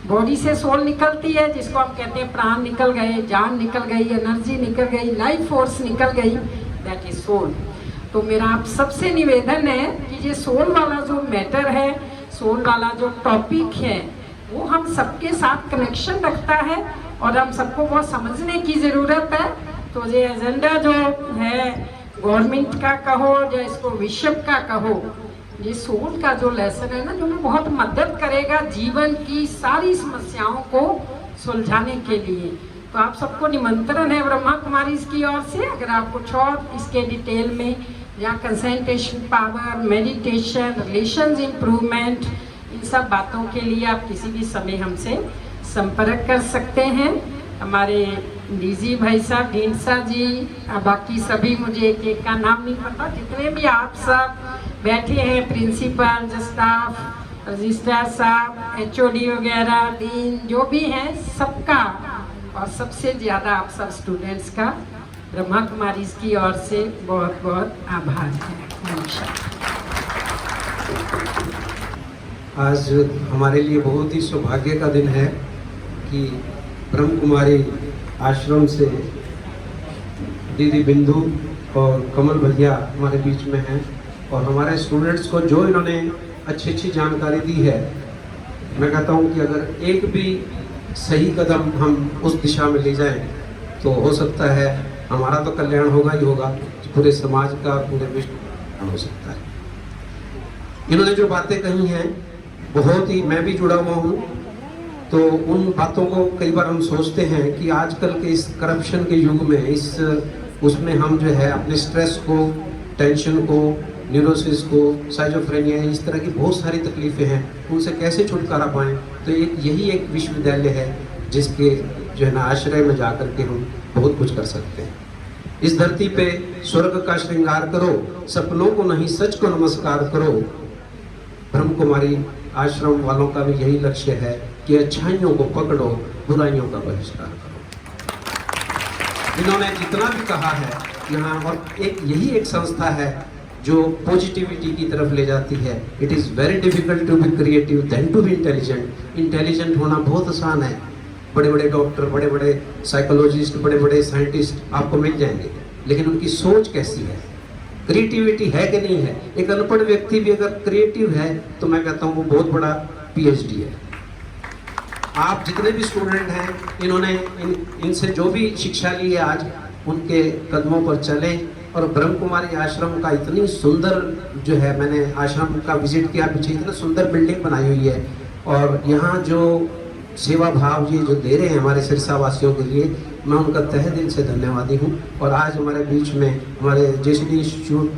Body से सोल निकलती है, जिसको हम कहते हैं प्राण निकल गए, जान निकल गई, एनर्जी निकल गई, लाइफ फोर्स निकल गई, दैट इज सोल। तो मेरा आप सबसे निवेदन है कि ये सोल वाला जो मैटर है, सोल वाला जो टॉपिक है, वो हम सबके साथ कनेक्शन रखता है और हम सबको बहुत समझने की ज़रूरत है। तो ये एजेंडा जो है गवर्नमेंट का कहो या इसको विश्व का कहो, ये सोल का जो लेसन है ना, जो हमें बहुत मदद करेगा जीवन की सारी समस्याओं को सुलझाने के लिए। तो आप सबको निमंत्रण है ब्रह्मा कुमारी की ओर से। अगर आप कुछ और इसके डिटेल में या concentration power, meditation, relations improvement, इन सब बातों के लिए आप किसी भी समय हमसे संपर्क कर सकते हैं। हमारे डीजी भाई साहब, ढींसा जी, बाकी सभी, मुझे एक एक का नाम नहीं पता, जितने भी आप सब बैठे हैं, प्रिंसिपल, स्टाफ, रजिस्ट्रार साहब, एचओडी वगैरह, डीन, जो भी हैं, सबका और सबसे ज़्यादा आप सब स्टूडेंट्स का ब्रह्मा कुमारी की ओर से बहुत बहुत आभार है। नमस्कार। आज हमारे लिए बहुत ही सौभाग्य का दिन है कि ब्रह्म कुमारी आश्रम से दीदी बिंदु और कमल भैया हमारे बीच में हैं और हमारे स्टूडेंट्स को जो इन्होंने अच्छी जानकारी दी है, मैं कहता हूँ कि अगर एक भी सही कदम हम उस दिशा में ले जाएं तो हो सकता है हमारा तो कल्याण होगा ही होगा, पूरे समाज का, पूरे विश्व का कल्याण हो सकता है। इन्होंने जो बातें कही हैं बहुत ही, मैं भी जुड़ा हुआ हूँ, तो उन बातों को कई बार हम सोचते हैं कि आजकल के इस करप्शन के युग में उसमें हम जो है अपने स्ट्रेस को, टेंशन को, न्यूरोसिस को, साइजोफ्रेनिया, इस तरह की बहुत सारी तकलीफें हैं, उनसे कैसे छुटकारा पाएं। तो यही एक विश्वविद्यालय है जिसके जो है ना आश्रय में जाकर के हम बहुत कुछ कर सकते हैं। इस धरती पे स्वर्ग का श्रृंगार करो, सपनों को नहीं सच को नमस्कार करो। ब्रह्म कुमारी आश्रम वालों का भी यही लक्ष्य है कि अच्छाइयों को पकड़ो, बुराइयों का बहिष्कार करो। इन्होंने जितना भी कहा है यहाँ, और यही एक संस्था है जो पॉजिटिविटी की तरफ ले जाती है। It is very difficult to be creative than to be intelligent. Intelligent होना बहुत आसान है, बड़े बड़े डॉक्टर, बड़े बड़े साइकोलॉजिस्ट, बड़े बड़े साइंटिस्ट आपको मिल जाएंगे, लेकिन उनकी सोच कैसी है, क्रिएटिविटी है कि नहीं है। एक अनपढ़ व्यक्ति भी अगर क्रिएटिव है तो मैं कहता हूँ वो बहुत बड़ा PhD है। आप जितने भी स्टूडेंट हैं, इन्होंने इनसे जो भी शिक्षा ली है आज, उनके कदमों पर चलें। और ब्रह्म कुमारी आश्रम का इतनी सुंदर जो है, मैंने आश्रम का विजिट किया, पीछे इतना सुंदर बिल्डिंग बनाई हुई है, और यहाँ जो सेवा भाव ये जो दे रहे हैं हमारे सिरसा वासियों के लिए, मैं उनका तहे दिल से धन्यवादी हूँ। और आज हमारे बीच में हमारे JCD इंस्टीट्यूट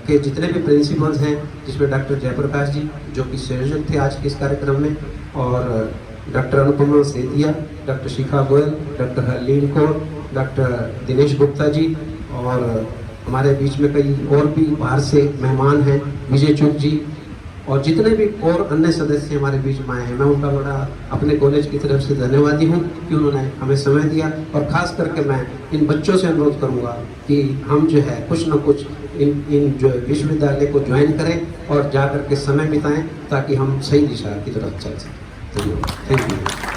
के जितने भी प्रिंसिपल्स हैं, जिसमें डॉक्टर जयप्रकाश जी जो कि संयोजक थे आज के इस कार्यक्रम में, और डॉक्टर अनुपमा सेतिया, डॉक्टर शिखा गोयल, डॉक्टर हरलीन कौर, डॉक्टर दिनेश गुप्ता जी, और हमारे बीच में कई और भी बाहर से मेहमान हैं, विजय चुग जी, और जितने भी और अन्य सदस्य हमारे बीच में आए हैं, मैं उनका बड़ा अपने कॉलेज की तरफ से धन्यवादी हूँ कि उन्होंने हमें समय दिया। और ख़ास करके मैं इन बच्चों से अनुरोध करूँगा कि हम जो है कुछ न कुछ इन जो विश्वविद्यालय को ज्वाइन करें और जा कर के समय बिताएं, ताकि हम सही दिशा की तरफ चल सकें। धन्यवाद। Thank you.